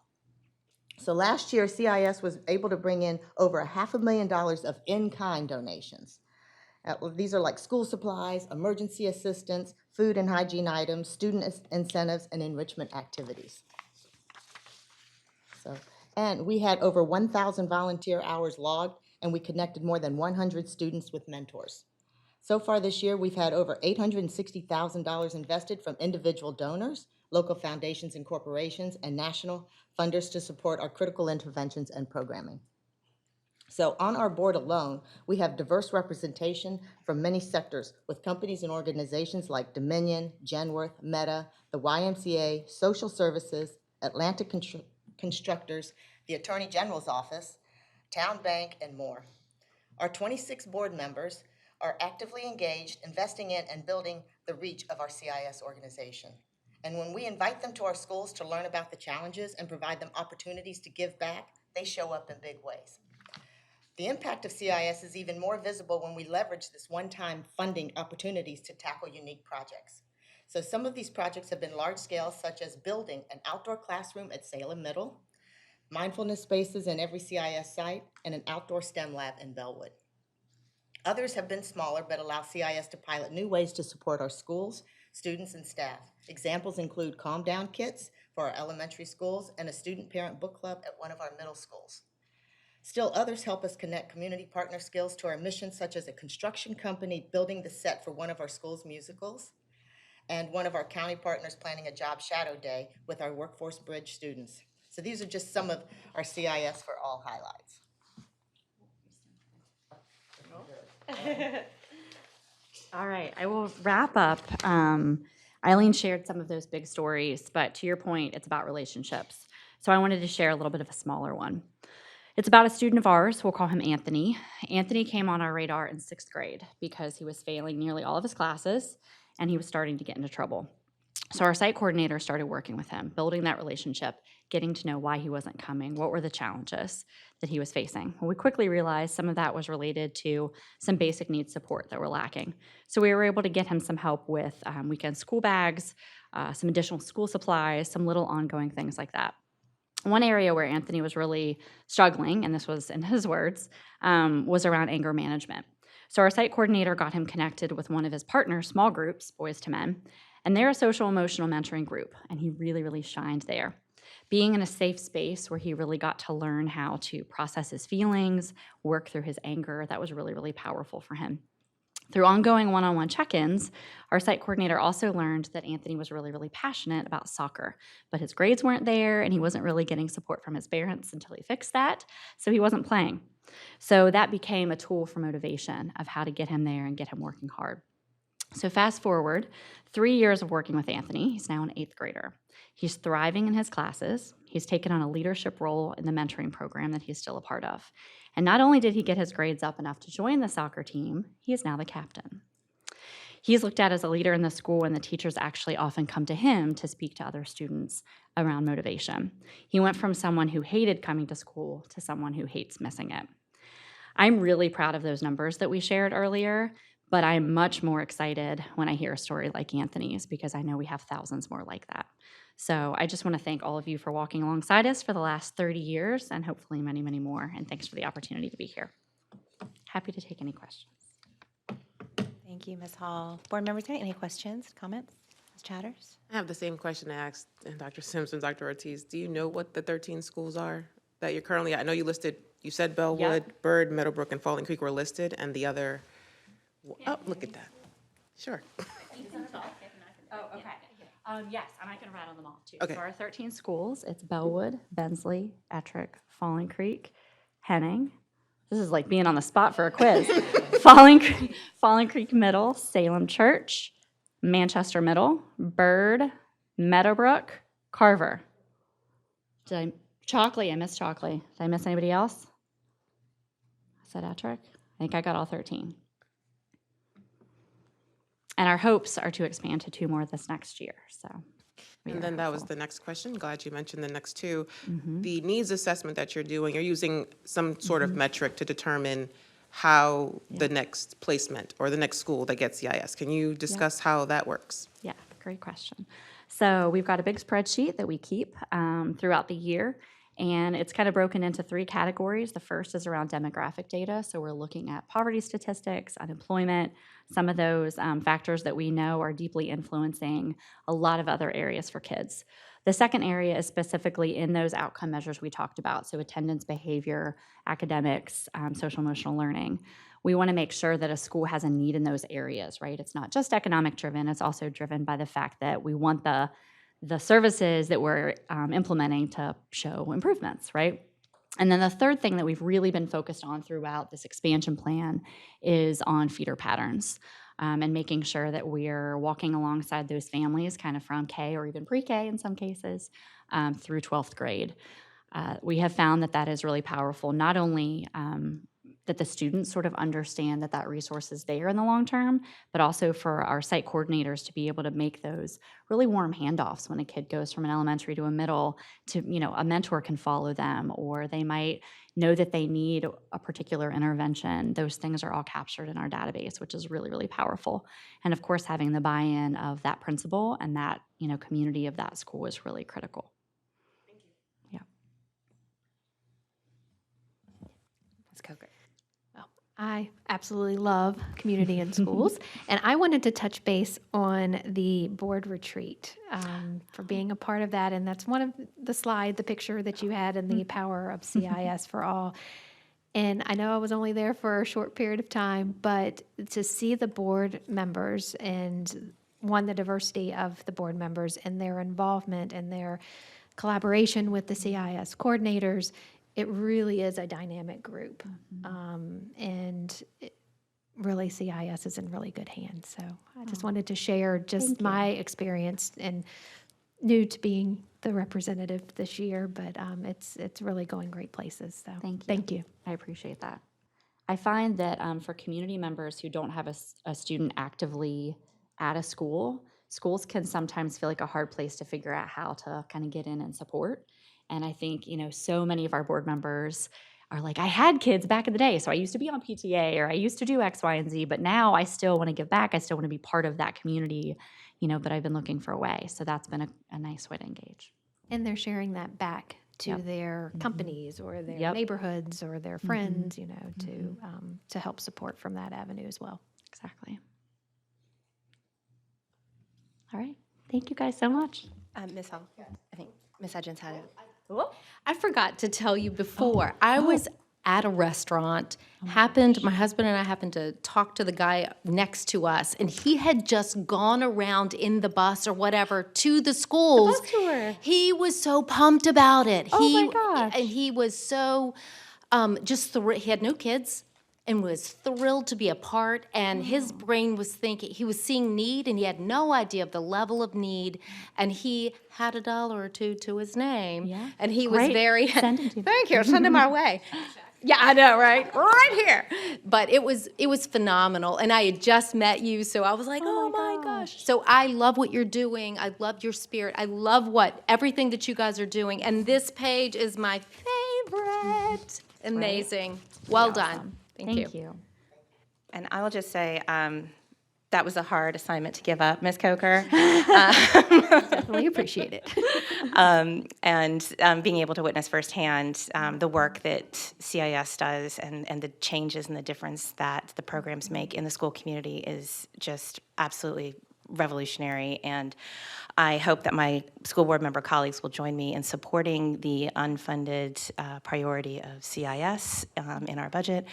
So last year, CIS was able to bring in over $500,000 of in-kind donations. These are like school supplies, emergency assistance, food and hygiene items, student incentives, and enrichment activities. And we had over 1,000 volunteer hours logged, and we connected more than 100 students with mentors. So far this year, we've had over $860,000 invested from individual donors, local foundations and corporations, and national funders to support our critical interventions and programming. So on our board alone, we have diverse representation from many sectors with companies and organizations like Dominion, Genworth, Meta, the YMCA, Social Services, Atlantic Constructors, the Attorney General's Office, Town Bank, and more. Our 26 board members are actively engaged, investing in and building the reach of our CIS organization. And when we invite them to our schools to learn about the challenges and provide them opportunities to give back, they show up in big ways. The impact of CIS is even more visible when we leverage this one-time funding opportunities to tackle unique projects. So some of these projects have been large scale, such as building an outdoor classroom at Salem Middle, mindfulness spaces in every CIS site, and an outdoor STEM lab in Bellwood. Others have been smaller, but allow CIS to pilot new ways to support our schools, students, and staff. Examples include calm down kits for our elementary schools and a student parent book club at one of our middle schools. Still, others help us connect community partner skills to our mission, such as a construction company building the set for one of our school's musicals, and one of our county partners planning a job shadow day with our Workforce Bridge students. So these are just some of our CIS for all highlights. All right, I will wrap up. Eileen shared some of those big stories, but to your point, it's about relationships. So I wanted to share a little bit of a smaller one. It's about a student of ours, we'll call him Anthony. Anthony came on our radar in 6th grade because he was failing nearly all of his classes and he was starting to get into trouble. So our site coordinator started working with him, building that relationship, getting to know why he wasn't coming, what were the challenges that he was facing. Well, we quickly realized some of that was related to some basic needs support that were lacking. So we were able to get him some help with weekend school bags, some additional school supplies, some little ongoing things like that. One area where Anthony was really struggling, and this was in his words, was around anger management. So our site coordinator got him connected with one of his partner small groups, Boys to Men, and they're a social emotional mentoring group, and he really, really shined there. Being in a safe space where he really got to learn how to process his feelings, work through his anger, that was really, really powerful for him. Through ongoing one-on-one check-ins, our site coordinator also learned that Anthony was really, really passionate about soccer, but his grades weren't there and he wasn't really getting support from his parents until he fixed that, so he wasn't playing. So that became a tool for motivation of how to get him there and get him working hard. So fast forward, 3 years of working with Anthony. He's now an 8th grader. He's thriving in his classes. He's taken on a leadership role in the mentoring program that he's still a part of. And not only did he get his grades up enough to join the soccer team, he is now the captain. He's looked at as a leader in the school, and the teachers actually often come to him to speak to other students around motivation. He went from someone who hated coming to school to someone who hates missing it. I'm really proud of those numbers that we shared earlier, but I'm much more excited when I hear a story like Anthony's because I know we have thousands more like that. So I just want to thank all of you for walking alongside us for the last 30 years and hopefully many, many more. And thanks for the opportunity to be here. Happy to take any questions. Thank you, Ms. Hall. Board members, any questions, comments? Ms. Chatters? I have the same question I asked Dr. Simpson, Dr. Ortiz. Do you know what the 13 schools are that you're currently at? I know you listed, you said Bellwood, Bird, Meadowbrook, and Falling Creek were listed, and the other, oh, look at that. Sure. Oh, okay. Yes, and I can rattle them off too. Okay. So our 13 schools, it's Bellwood, Bensley, Ettrick, Falling Creek, Henning. This is like being on the spot for a quiz. Falling Creek Middle, Salem Church, Manchester Middle, Bird, Meadowbrook, Carver. Chalkley, I missed Chalkley. Did I miss anybody else? I said Ettrick. I think I got all 13. And our hopes are to expand to 2 more this next year, so. And then that was the next question. Glad you mentioned the next 2. The needs assessment that you're doing, you're using some sort of metric to determine how the next placement or the next school that gets CIS. Can you discuss how that works? Yeah, great question. So we've got a big spreadsheet that we keep throughout the year, and it's kind of broken into 3 categories. The first is around demographic data, so we're looking at poverty statistics, unemployment, some of those factors that we know are deeply influencing a lot of other areas for kids. The second area is specifically in those outcome measures we talked about, so attendance, behavior, academics, social emotional learning. We want to make sure that a school has a need in those areas, right? It's not just economic driven, it's also driven by the fact that we want the services that we're implementing to show improvements, right? And then the third thing that we've really been focused on throughout this expansion plan is on feeder patterns and making sure that we're walking alongside those families kind of from K or even pre-K in some cases through 12th grade. We have found that that is really powerful, not only that the students sort of understand that that resource is there in the long term, but also for our site coordinators to be able to make those really warm handoffs when a kid goes from an elementary to a middle to, you know, a mentor can follow them, or they might know that they need a particular intervention. Those things are all captured in our database, which is really, really powerful. And of course, having the buy-in of that principal and that, you know, community of that school is really critical. Thank you. Yeah. Ms. Coker? I absolutely love community in schools, and I wanted to touch base on the board retreat for being a part of that, and that's one of the picture that you had, and the power of CIS for all. And I know I was only there for a short period of time, but to see the board members and the diversity of the board members and their involvement and their collaboration with the CIS coordinators, it really is a dynamic group. And really CIS is in really good hands. So I just wanted to share just my experience, and new to being the representative this year, but it's really going great places. So Thank you. Thank you. I appreciate that. I find that for community members who don't have a student actively at a school, schools can sometimes feel like a hard place to figure out how to kind of get in and support. And I think, so many of our board members are like, I had kids back in the day, so I used to be on PTA or I used to do X, Y, and Z, but now I still want to give back. I still want to be part of that community, but I've been looking for a way. So that's been a nice way to engage. And they're sharing that back to Yep. their companies or their Yep. neighborhoods or their friends, to help support from that avenue as well. Exactly. All right. Thank you guys so much. Ms. Hall, I think Ms. Hudgens had it. I forgot to tell you before. I was at a restaurant. My husband and I happened to talk to the guy next to us, and he had just gone around in the bus or whatever to the schools. bus tour. He was so pumped about it. Oh my gosh. And he was so he had no kids and was thrilled to be a part, and his brain was thinking, he was seeing need, and he had no idea of the level of need, and he had $1 or $2 to his name. Yeah. And he was Great. very, Send him to me. thank you, send him our way. Yeah, I know, right? Right here. But it was phenomenal, and I had just met you, so I was like, oh my gosh. So I love what you're doing. I love your spirit. I love everything that you guys are doing, and this page is my favorite. Amazing. Well done. Thank you. And I will just say, that was a hard assignment to give up, Ms. Coker. Definitely appreciate it. And being able to witness firsthand the work that CIS does and the changes and the difference that the programs make in the school community is just absolutely revolutionary. And I hope that my school board member colleagues will join me in supporting the unfunded priority of CIS in our budget,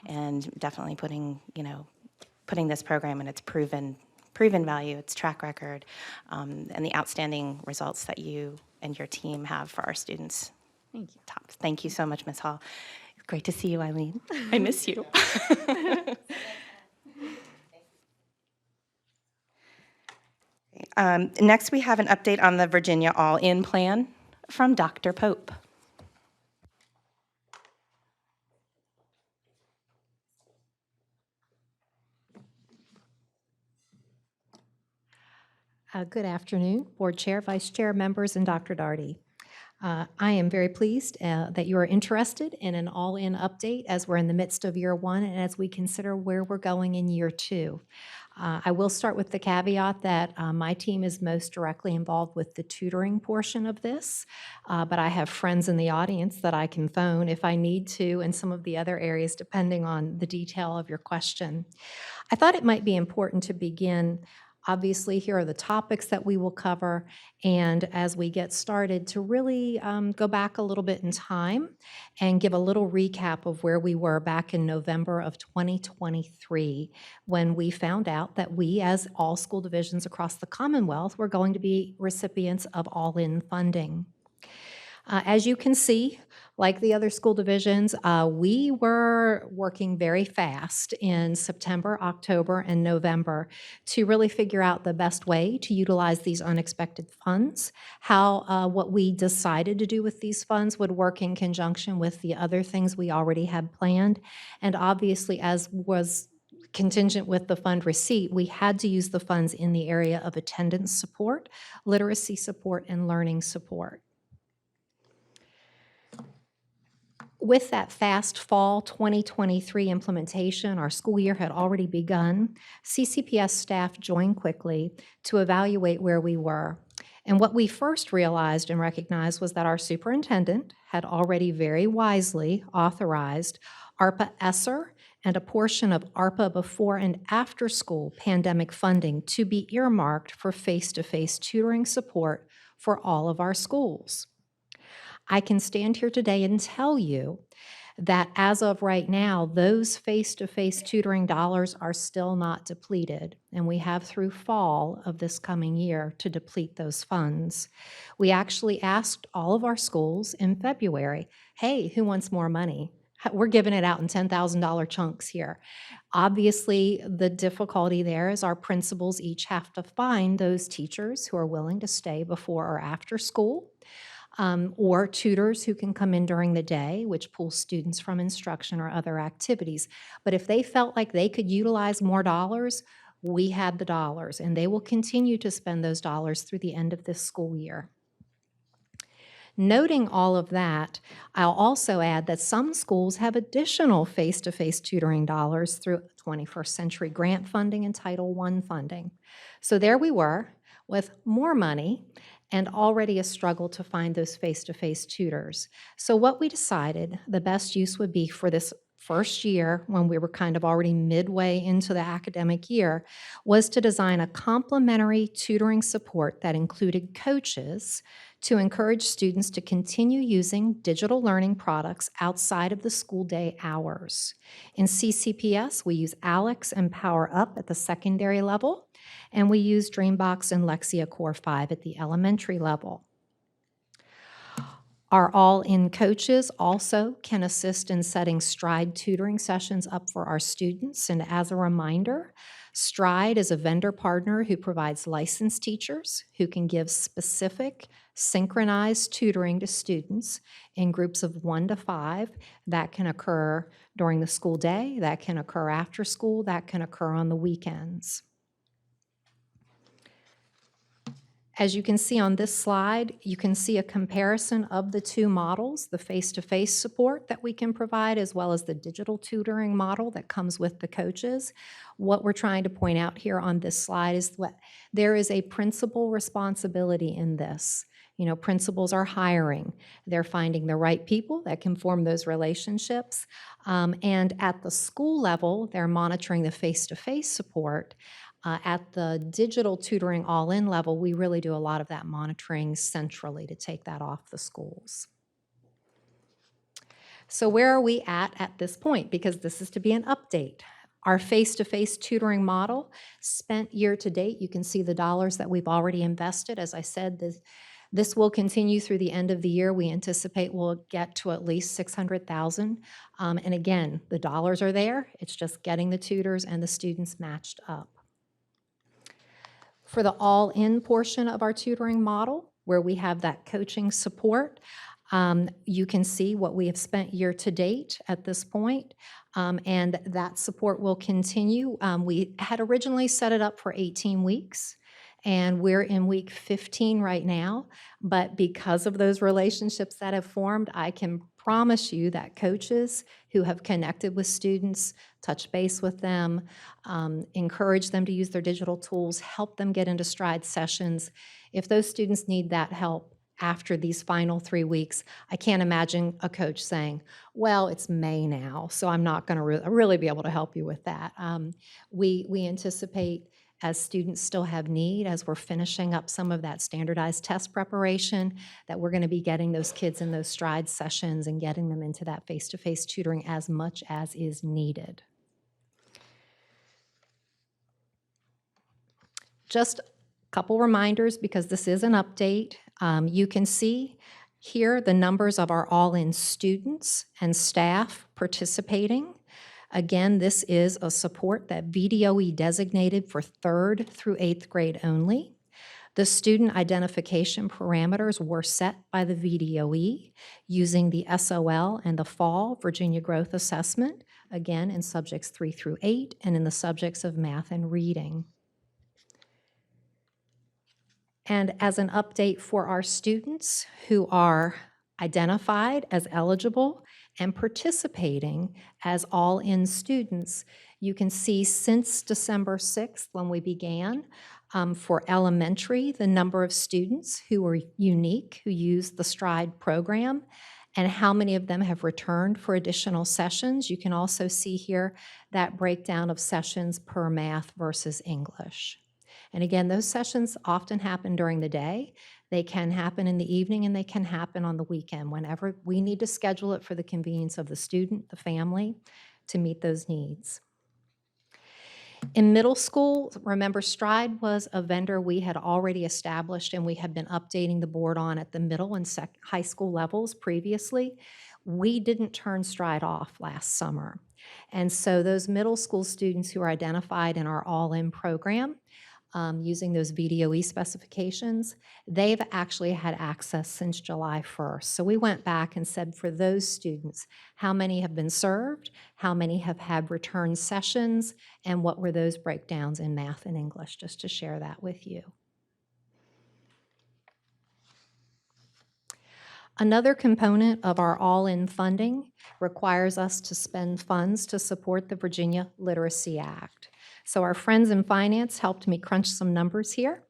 and definitely putting this program and its proven value, its track record, and the outstanding results that you and your team have for our students. Thank you. Tops. Thank you so much, Ms. Hall. Great to see you, Eileen. I miss you. Next, we have an update on the Virginia All-In Plan from Dr. Pope. Good afternoon, Board Chair, Vice Chair, members, and Dr. Daugherty. I am very pleased that you are interested in an all-in update as we're in the midst of year one and as we consider where we're going in year two. I will start with the caveat that my team is most directly involved with the tutoring portion of this, but I have friends in the audience that I can phone if I need to, and some of the other areas depending on the detail of your question. I thought it might be important to begin. Obviously, here are the topics that we will cover, and as we get started, to really go back a little bit in time and give a little recap of where we were back in November of 2023, when we found out that we, as all school divisions across the Commonwealth, were going to be recipients of all-in funding. As you can see, like the other school divisions, we were working very fast in September, October, and November to really figure out the best way to utilize these unexpected funds, how what we decided to do with these funds would work in conjunction with the other things we already had planned, and obviously, as was contingent with the fund receipt, we had to use the funds in the area of attendance support, literacy support, and learning support. With that fast fall 2023 implementation, our school year had already begun. CCPS staff joined quickly to evaluate where we were. And what we first realized and recognized was that our superintendent had already very wisely authorized ARPA ESSER and a portion of ARPA before and after school pandemic funding to be earmarked for face-to-face tutoring support for all of our schools. I can stand here today and tell you that as of right now, those face-to-face tutoring dollars are still not depleted, and we have through fall of this coming year to deplete those funds. We actually asked all of our schools in February, hey, who wants more money? we're giving it out in $10,000 chunks here. Obviously, the difficulty there is our principals each have to find those teachers who are willing to stay before or after school, or tutors who can come in during the day, which pulls students from instruction or other activities. But if they felt like they could utilize more dollars, we had the dollars, and they will continue to spend those dollars through the end of this school year. Noting all of that, I'll also add that some schools have additional face-to-face tutoring dollars through 21st Century Grant funding and Title I funding. So there we were with more money and already a struggle to find those face-to-face tutors. So what we decided the best use would be for this first year, when we were kind of already midway into the academic year, was to design a complementary tutoring support that included coaches to encourage students to continue using digital learning products outside of the school day hours. In CCPS, we use Alex and Power Up at the secondary level, and we use Dreambox and Lexia Core 5 at the elementary level. Our all-in coaches also can assist in setting Stride tutoring sessions up for our students. And as a reminder, Stride is a vendor partner who provides licensed teachers who can give specific synchronized tutoring to students in groups of 1 to 5. That can occur during the school day, that can occur after school, that can occur on the weekends. As you can see on this slide, you can see a comparison of the two models, the face-to-face support that we can provide, as well as the digital tutoring model that comes with the coaches. What we're trying to point out here on this slide is that there is a principal responsibility in this. You know, principals are hiring. They're finding the right people that can form those relationships. And at the school level, they're monitoring the face-to-face support. At the digital tutoring all-in level, we really do a lot of that monitoring centrally to take that off the schools. So where are we at this point? Because this is to be an update. Our face-to-face tutoring model spent year to date, you can see the dollars that we've already invested. As I said, this will continue through the end of the year. We anticipate we'll get to at least $600,000. And again, the dollars are there. It's just getting the tutors and the students matched up. For the all-in portion of our tutoring model, where we have that coaching support, you can see what we have spent year to date at this point, and that support will continue. We had originally set it up for 18 weeks, and we're in week 15 right now, but because of those relationships that have formed, I can promise you that coaches who have connected with students, touch base with them, encourage them to use their digital tools, help them get into Stride sessions. If those students need that help after these final 3 weeks, I can't imagine a coach saying, well, it's May now, so I'm not going to really be able to help you with that. We anticipate, as students still have need, as we're finishing up some of that standardized test preparation, that we're going to be getting those kids in those Stride sessions and getting them into that face-to-face tutoring as much as is needed. Just a couple reminders, because this is an update. You can see here the numbers of our all-in students and staff participating. Again, this is a support that VDOE designated for 3rd through 8th grade only. The student identification parameters were set by the VDOE using the SOL and the Fall Virginia Growth Assessment, again in subjects 3 through 8 and in the subjects of math and reading. And as an update for our students who are identified as eligible and participating as all-in students, you can see since December 6th when we began, for elementary, the number of students who were unique, who used the Stride program, and how many of them have returned for additional sessions. You can also see here that breakdown of sessions per math versus English. And again, those sessions often happen during the day. They can happen in the evening, and they can happen on the weekend, whenever we need to schedule it for the convenience of the student, the family, to meet those needs. In middle school, remember Stride was a vendor we had already established and we had been updating the board on at the middle and high school levels previously. We didn't turn Stride off last summer. And so those middle school students who are identified in our all-in program, using those VDOE specifications, they've actually had access since July 1st. So we went back and said for those students, how many have been served, how many have had return sessions, and what were those breakdowns in math and English, just to share that with you. Another component of our all-in funding requires us to spend funds to support the Virginia Literacy Act. So our friends in finance helped me crunch some numbers here,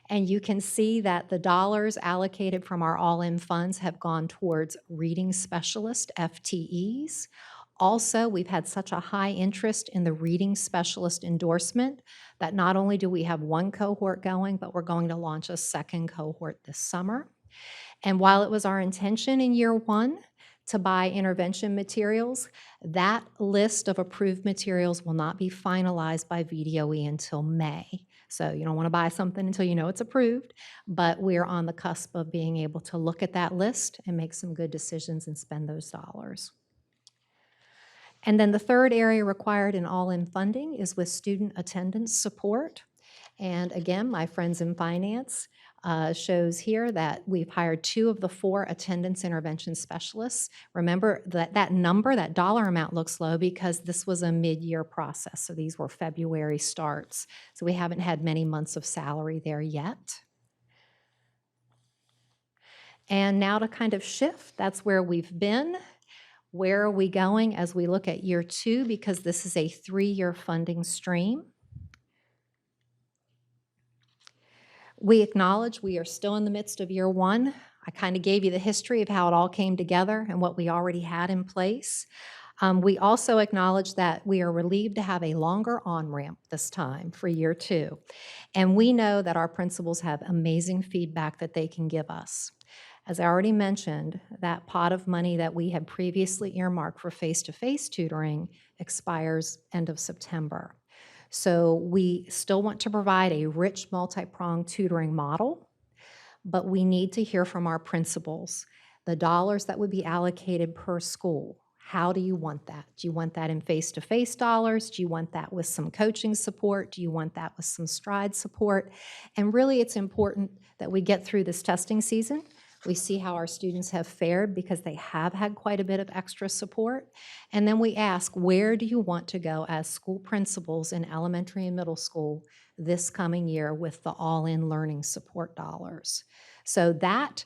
and you can see that the dollars allocated from our all-in funds have gone towards reading specialist FTEs. Also, we've had such a high interest in the reading specialist endorsement that not only do we have one cohort going, but we're going to launch a second cohort this summer. And while it was our intention in year one to buy intervention materials, that list of approved materials will not be finalized by VDOE until May. So you don't want to buy something until you know it's approved, but we're on the cusp of being able to look at that list and make some good decisions and spend those dollars. And then the third area required in all-in funding is with student attendance support. And again, my friends in finance shows here that we've hired 2 of the 4 attendance intervention specialists. Remember that number, that dollar amount looks low because this was a mid-year process. So these were February starts. So we haven't had many months of salary there yet. And now to kind of shift, that's where we've been. Where are we going as we look at year 2? Because this is a 3-year funding stream. We acknowledge we are still in the midst of year 1. I kind of gave you the history of how it all came together and what we already had in place. We also acknowledge that we are relieved to have a longer on-ramp this time for year 2. And we know that our principals have amazing feedback that they can give us. As I already mentioned, that pot of money that we had previously earmarked for face-to-face tutoring expires end of September. So we still want to provide a rich multi-pronged tutoring model, but we need to hear from our principals. The dollars that would be allocated per school, how do you want that? Do you want that in face-to-face dollars? Do you want that with some coaching support? Do you want that with some Stride support? And really it's important that we get through this testing season. We see how our students have fared because they have had quite a bit of extra support. And then we ask, where do you want to go as school principals in elementary and middle school this coming year with the all-in learning support dollars? So that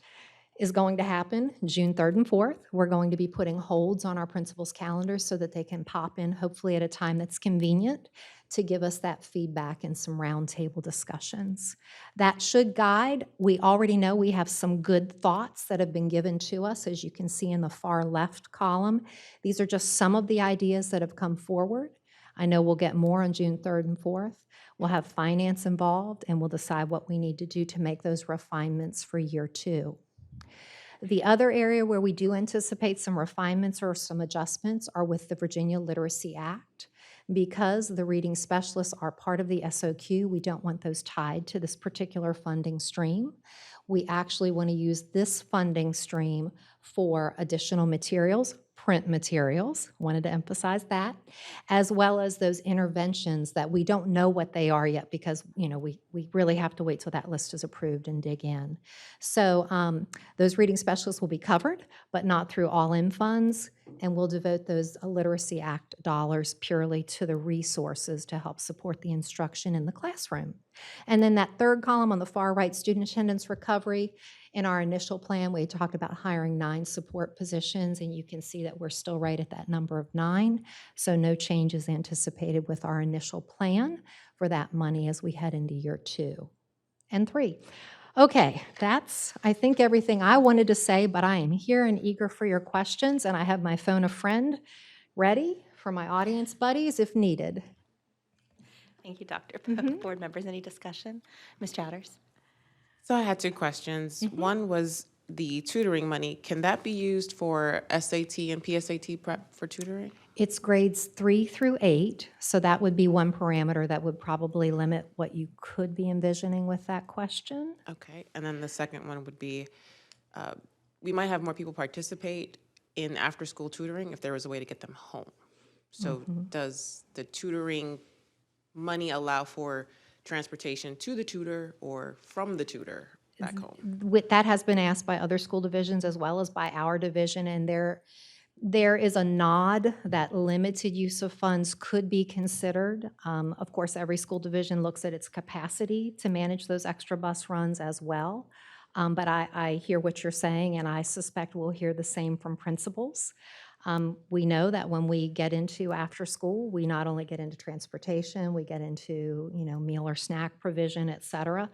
is going to happen June 3rd and 4th. We're going to be putting holds on our principals' calendars so that they can pop in, hopefully at a time that's convenient, to give us that feedback and some roundtable discussions. That should guide. We already know we have some good thoughts that have been given to us, as you can see in the far left column. These are just some of the ideas that have come forward. I know we'll get more on June 3rd and 4th. We'll have finance involved, and we'll decide what we need to do to make those refinements for year 2. The other area where we do anticipate some refinements or some adjustments are with the Virginia Literacy Act. Because the reading specialists are part of the SOQ, we don't want those tied to this particular funding stream. We actually want to use this funding stream for additional materials, print materials, wanted to emphasize that, as well as those interventions that we don't know what they are yet because, we really have to wait till that list is approved and dig in. So those reading specialists will be covered, but not through all-in funds, and we'll devote those Literacy Act dollars purely to the resources to help support the instruction in the classroom. And then that third column on the far right, student attendance recovery. In our initial plan, we talked about hiring 9 support positions, and you can see that we're still right at that number of 9. So no changes anticipated with our initial plan for that money as we head into year 2 and 3. Okay, that's, I think, everything I wanted to say, but I am here and eager for your questions, and I have my phone a friend ready for my audience buddies if needed. Thank you, Dr. Pope. Board members, any discussion? Ms. Chatters? So I had 2 questions. One was the tutoring money. Can that be used for SAT and PSAT prep for tutoring? It's grades 3 through 8, so that would be one parameter that would probably limit what you could be envisioning with that question. Okay, and then the second one would be, we might have more people participate in after-school tutoring if there was a way to get them home. So does the tutoring money allow for transportation to the tutor or from the tutor back home? That has been asked by other school divisions as well as by our division, and there is a nod that limited use of funds could be considered. Of course, every school division looks at its capacity to manage those extra bus runs as well. But I hear what you're saying, and I suspect we'll hear the same from principals. We know that when we get into after school, we not only get into transportation, we get into, meal or snack provision, et cetera.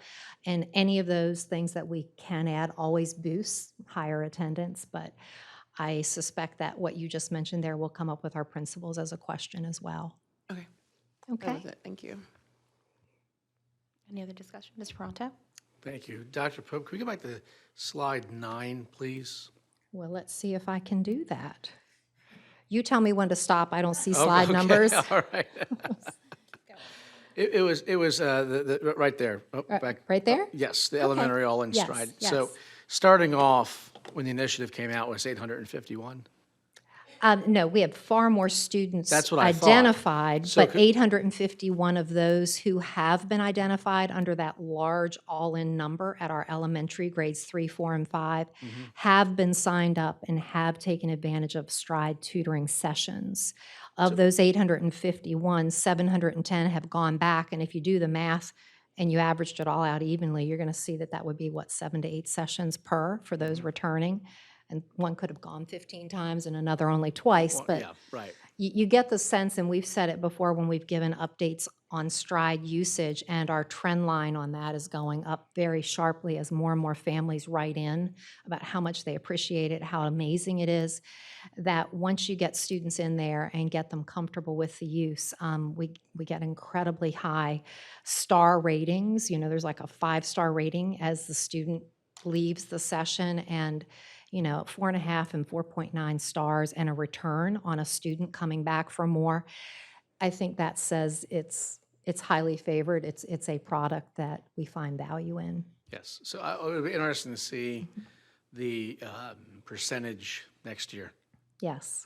And any of those things that we can add always boosts higher attendance. But I suspect that what you just mentioned there will come up with our principals as a question as well. Okay, that Okay? was it, thank you. Any other discussion? Mr. Pronto? Thank you. Dr. Pope, can we go back to slide 9, please? Well, let's see if I can do that. You tell me when to stop. I don't see Oh, slide okay, numbers. All right. It was right there. Oh, back. Right there? Yes, the elementary all in Yes, stride. So yes. starting off, when the initiative came out, was 851? No, we have far more students That's what I thought. identified, So but could- 851 of those who have been identified under that large all-in number at our elementary grades 3, 4, and 5 have been signed up and have taken advantage of Stride tutoring sessions. Of those 851, 710 have gone back, and if you do the math and you averaged it all out evenly, you're going to see that that would be, 7 to 8 sessions per for those returning. And one could have gone 15 times and another only twice, Well, but yeah, right. you get the sense, and we've said it before when we've given updates on Stride usage, and our trend line on that is going up very sharply as more and more families write in about how much they appreciate it, how amazing it is, that once you get students in there and get them comfortable with the use, we get incredibly high star ratings. There's like a 5-star rating as the student leaves the session, and 4.5 and 4.9 stars and a return on a student coming back for more. I think that says it's highly favored. It's a product that we find value in. Yes. So it would be interesting to see the percentage next year Yes,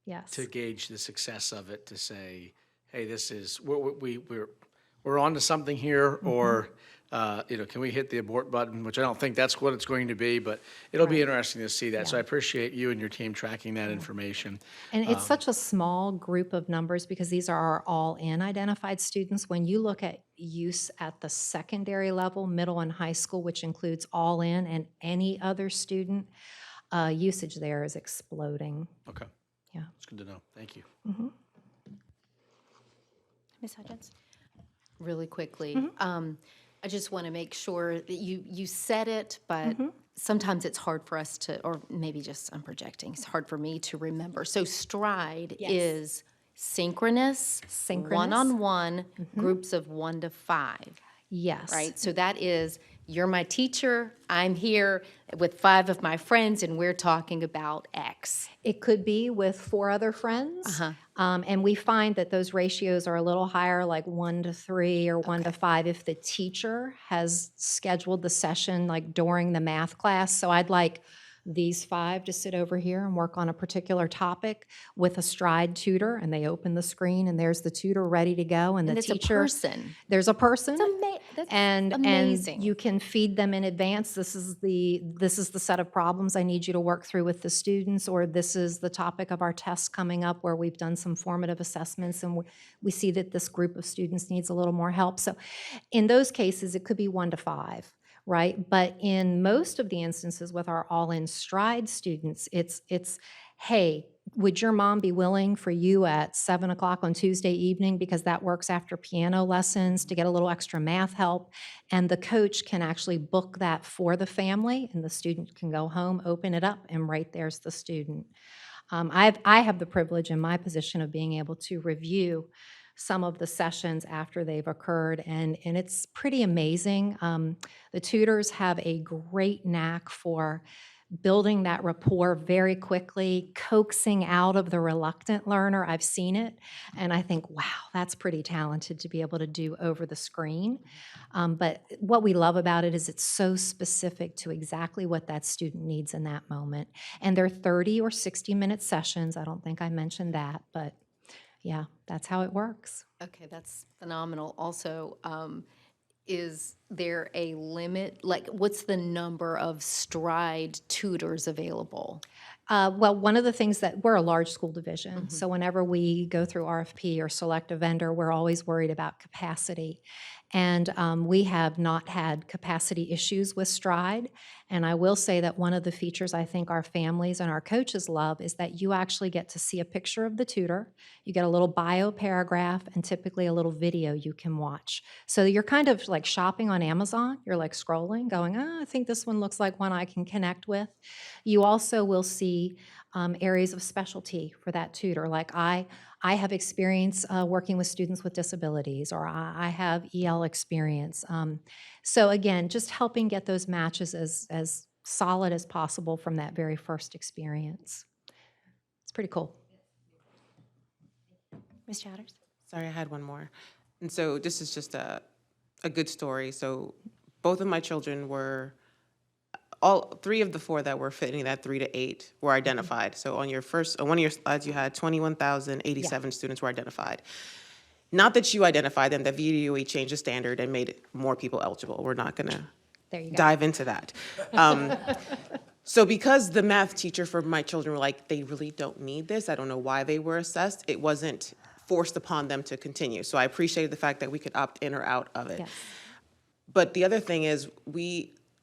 yes. to gauge the success of it, to say, hey, this is, we're on to something here, or, can we hit the abort button, which I don't think that's what it's going to be, but it'll be interesting to see that. So I appreciate you and your team tracking that information. And it's such a small group of numbers because these are our all-in identified students. When you look at use at the secondary level, middle and high school, which includes all-in and any other student, usage there is exploding. Okay. Yeah. It's good to know. Thank you. Ms. Hudgens? Really quickly. I just want to make sure that you said it, but sometimes it's hard for us to, or maybe just I'm projecting, it's hard for me to remember. So Stride is synchronous, one-on-one, groups of 1 to 5, Yes. right? So that is, you're my teacher, I'm here with 5 of my friends, and we're talking about X. It could be with 4 other friends. And we find that those ratios are a little higher, like 1 to 3 or 1 to 5, if the teacher has scheduled the session like during the math class. So I'd like these 5 to sit over here and work on a particular topic with a Stride tutor, and they open the screen and there's the tutor ready to go, and the And it's a teacher. person. There's a person. That's And amazing. you can feed them in advance. This is the set of problems I need you to work through with the students, or this is the topic of our tests coming up where we've done some formative assessments and we see that this group of students needs a little more help. So in those cases, it could be 1 to 5, right? But in most of the instances with our all-in Stride students, it's hey, would your mom be willing for you at 7 o'clock on Tuesday evening, because that works after piano lessons, to get a little extra math help? And the coach can actually book that for the family, and the student can go home, open it up, and right there's the student. I have the privilege in my position of being able to review some of the sessions after they've occurred, and it's pretty amazing. The tutors have a great knack for building that rapport very quickly, coaxing out of the reluctant learner. I've seen it, and I think, wow, that's pretty talented to be able to do over the screen. But what we love about it is it's so specific to exactly what that student needs in that moment. And they're 30 or 60-minute sessions. I don't think I mentioned that, but yeah, that's how it works. Okay, that's phenomenal. Also, is there a limit? Like, what's the number of stride tutors available? Well, one of the things that we're a large school division, so whenever we go through RFP or select a vendor, we're always worried about capacity. And we have not had capacity issues with Stride. And I will say that one of the features I think our families and our coaches love is that you actually get to see a picture of the tutor. You get a little bio paragraph and typically a little video you can watch. So you're kind of like shopping on Amazon. You're like scrolling, going, oh, I think this one looks like one I can connect with. You also will see areas of specialty for that tutor. Like I have experience working with students with disabilities, or I have EL experience. So again, just helping get those matches as solid as possible from that very first experience. It's pretty cool. Ms. Chatters? Sorry, I had one more. And so this is just a good story. So both of my children were, all 3 of the 4 that were fitting that 3 to 8 were identified. So on your first, on one of your slides, you had 21,087 students were identified. Not that you identified them, that VDOE changed the standard and made more people eligible. We're not going to dive into that. So because the math teacher for my children were like, they really don't need this, I don't know why they were assessed, it wasn't forced upon them to continue. So I appreciated the fact that we could opt in or out of it. Yes. But the other thing is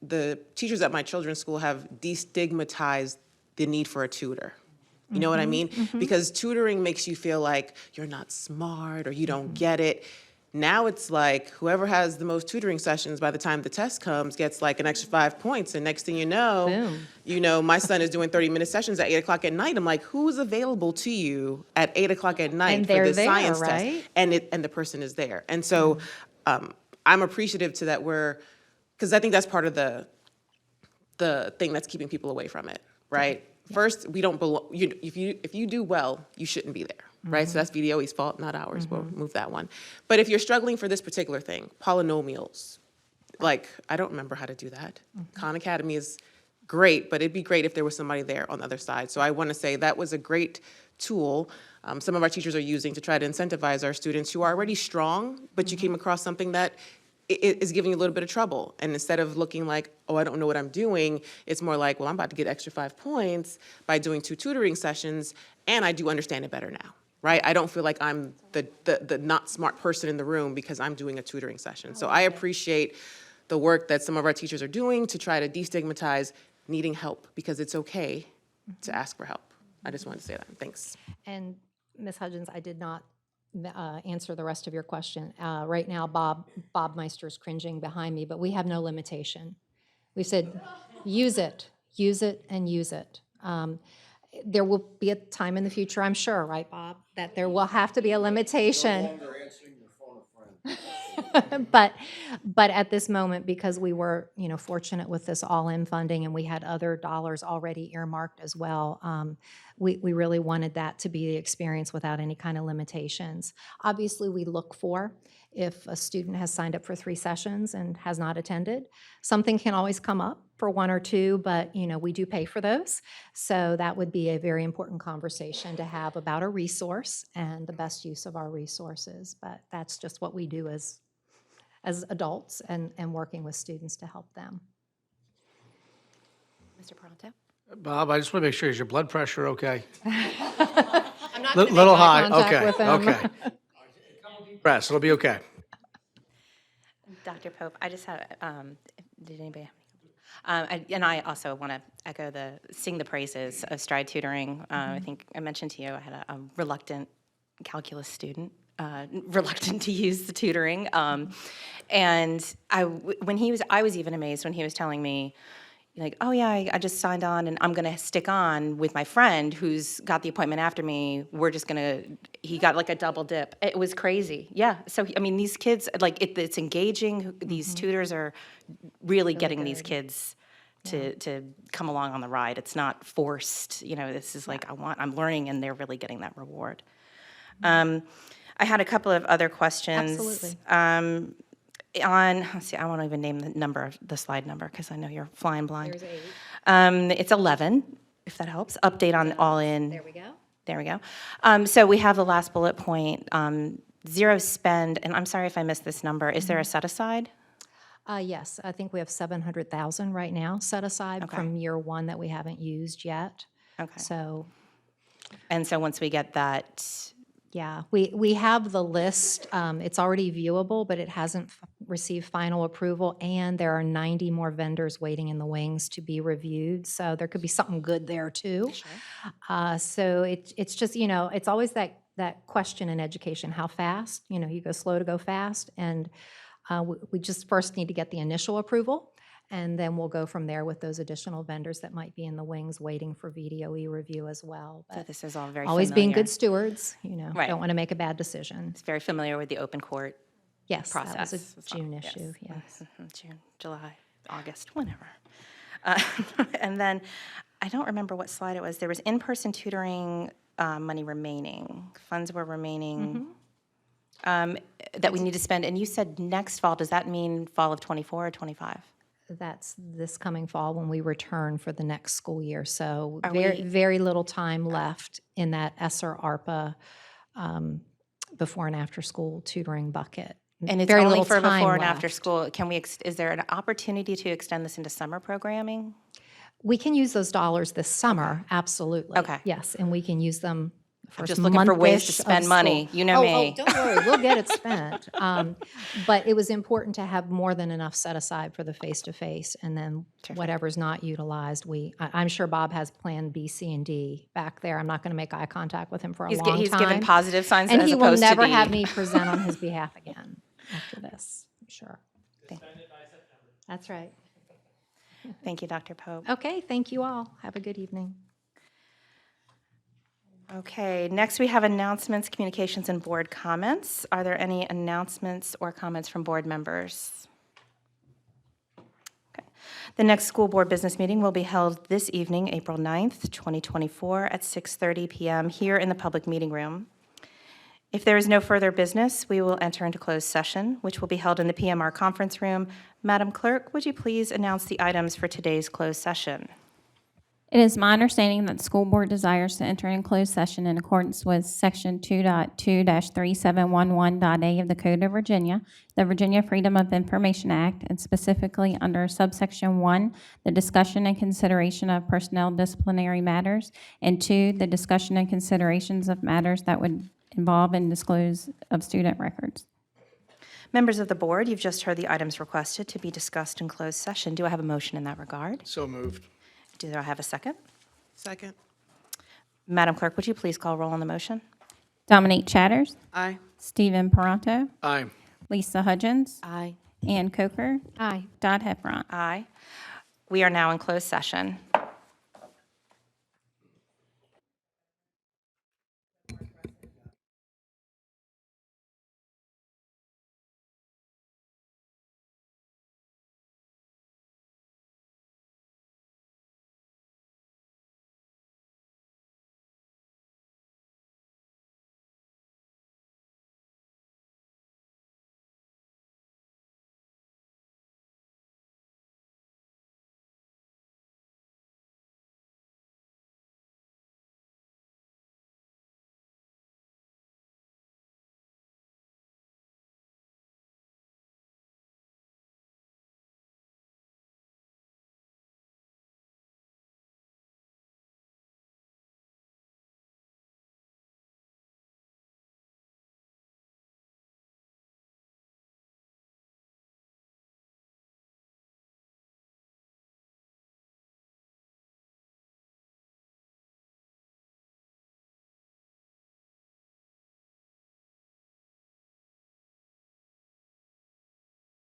the teachers at my children's school have destigmatized the need for a tutor. You know what I mean? Because tutoring makes you feel like you're not smart or you don't get it. Now it's like whoever has the most tutoring sessions by the time the test comes gets like an extra 5 points. And next thing you know, my son is doing 30-minute sessions at 8 o'clock at night. I'm like, who's available to you at 8 o'clock at night And for they're this there, science right? test? And the person is there. And so I'm appreciative to that because I think that's part of the thing that's keeping people away from it, right? First, we don't belong. If you do well, you shouldn't be there, right? So that's VDOE's fault, not ours. We'll move that one. But if you're struggling for this particular thing, polynomials, like I don't remember how to do that. Khan Academy is great, but it'd be great if there was somebody there on the other side. So I want to say that was a great tool some of our teachers are using to try to incentivize our students who are already strong, but you came across something that is giving you a little bit of trouble. And instead of looking like, oh, I don't know what I'm doing, it's more like, well, I'm about to get extra 5 points by doing 2 tutoring sessions, and I do understand it better now, right? I don't feel like I'm the not smart person in the room because I'm doing a tutoring session. So I appreciate the work that some of our teachers are doing to try to destigmatize needing help, because it's okay to ask for help. I just wanted to say that. Thanks. And Ms. Hudgens, I did not answer the rest of your question. Right now, Bob Meister's cringing behind me, but we have no limitation. We've said, use it, and use it. There will be a time in the future, I'm sure, right, Bob, that there will have to be a limitation. But at this moment, because we were, fortunate with this all-in funding and we had other dollars already earmarked as well, we really wanted that to be the experience without any kind of limitations. Obviously, we look for, if a student has signed up for 3 sessions and has not attended, something can always come up for 1 or 2, but we do pay for those. So that would be a very important conversation to have about a resource and the best use of our resources. But that's just what we do as adults and working with students to help them. Mr. Pronto? Bob, I just want to make sure, is your blood pressure okay? I'm not gonna make Little eye high, contact okay, with them. okay. Press, it'll be okay. Dr. Pope, I just have, did anybody have any? And I also want to echo sing the praises of Stride Tutoring. I think I mentioned to you, I had a reluctant calculus student, reluctant to use the tutoring. And I was even amazed when he was telling me, like, oh yeah, I just signed on and I'm gonna stick on with my friend who's got the appointment after me. We're just gonna, he got like a double dip. It was crazy. Yeah, so, I mean, these kids, like, it's engaging. These tutors are really getting these kids to come along on the ride. It's not forced, this is like, I'm learning, and they're really getting that reward. I had a couple of other questions. Absolutely. Let's see, I won't even name the slide number, because I know you're flying blind. There's 8. It's 11, if that helps. Update on all-in. There we go. There we go. So we have the last bullet point, zero spend, and I'm sorry if I missed this number. Is there a set-aside? Yes, I think we have 700,000 right now set aside Okay. from year one that we haven't used yet. Okay. So, And so once we get that, yeah, we have the list. It's already viewable, but it hasn't received final approval, and there are 90 more vendors waiting in the wings to be reviewed. So there could be something good there too. So it's just, it's always that question in education: how fast? You go slow to go fast, and we just first need to get the initial approval, and then we'll go from there with those additional vendors that might be in the wings waiting for VDOE review as well. so But this is all very always being familiar. good stewards, Right. don't want to make a bad decision. It's very familiar with the open court Yes, process. that was as a well. June Yes. issue, yes. June, July, August, whenever. And then, I don't remember what slide it was. There was in-person tutoring money remaining. Funds were remaining that we need to spend. And you said next fall. Does that mean fall of '24 or '25? That's this coming fall when we return for the next school year. So Are very, we- very little time left in that ESSER ARPA before and after school tutoring bucket. And it's Very only little for time before and after left. school. Can we, is there an opportunity to extend this into summer programming? We can use those dollars this summer, absolutely. Okay. Yes, and we can use them I'm first just looking for ways to month-ish of spend money. school. You know me. Oh, don't worry, we'll get it spent. But it was important to have more than enough set aside for the face-to-face, and then whatever's not utilized, I'm sure Bob has plan B, C, and D back there. I'm not going to make eye contact with him for a long time. He's given positive signs And as he will opposed to never the- have me present on his behalf again after this, I'm sure. That's right. Thank you, Dr. Pope. Okay, thank you all. Have a good evening. Okay, next we have announcements, communications, and board comments. Are there any announcements or comments from board members? Okay. The next school board business meeting will be held this evening, April 9th, 2024, at 6:30 p.m. here in the public meeting room. If there is no further business, we will enter into closed session, which will be held in the PMR conference room. Madam Clerk, would you please announce the items for today's closed session? It is my understanding that the school board desires to enter in closed session in accordance with Section 2.2-3711.a of the Code of Virginia, the Virginia Freedom of Information Act, and specifically under subsection 1, the discussion and consideration of personnel disciplinary matters, and 2, the discussion and considerations of matters that would involve and disclose of student records. Members of the board, you've just heard the items requested to be discussed in closed session. Do I have a motion in that regard? So moved. Do I have a second? Second. Madam Clerk, would you please call roll on the motion? Dominique Chatters, Aye. Stephen Paranto, Aye. Lisa Hudgens, Aye. Ann Coker, Aye. Dot Heffron. Aye. We are now in closed session.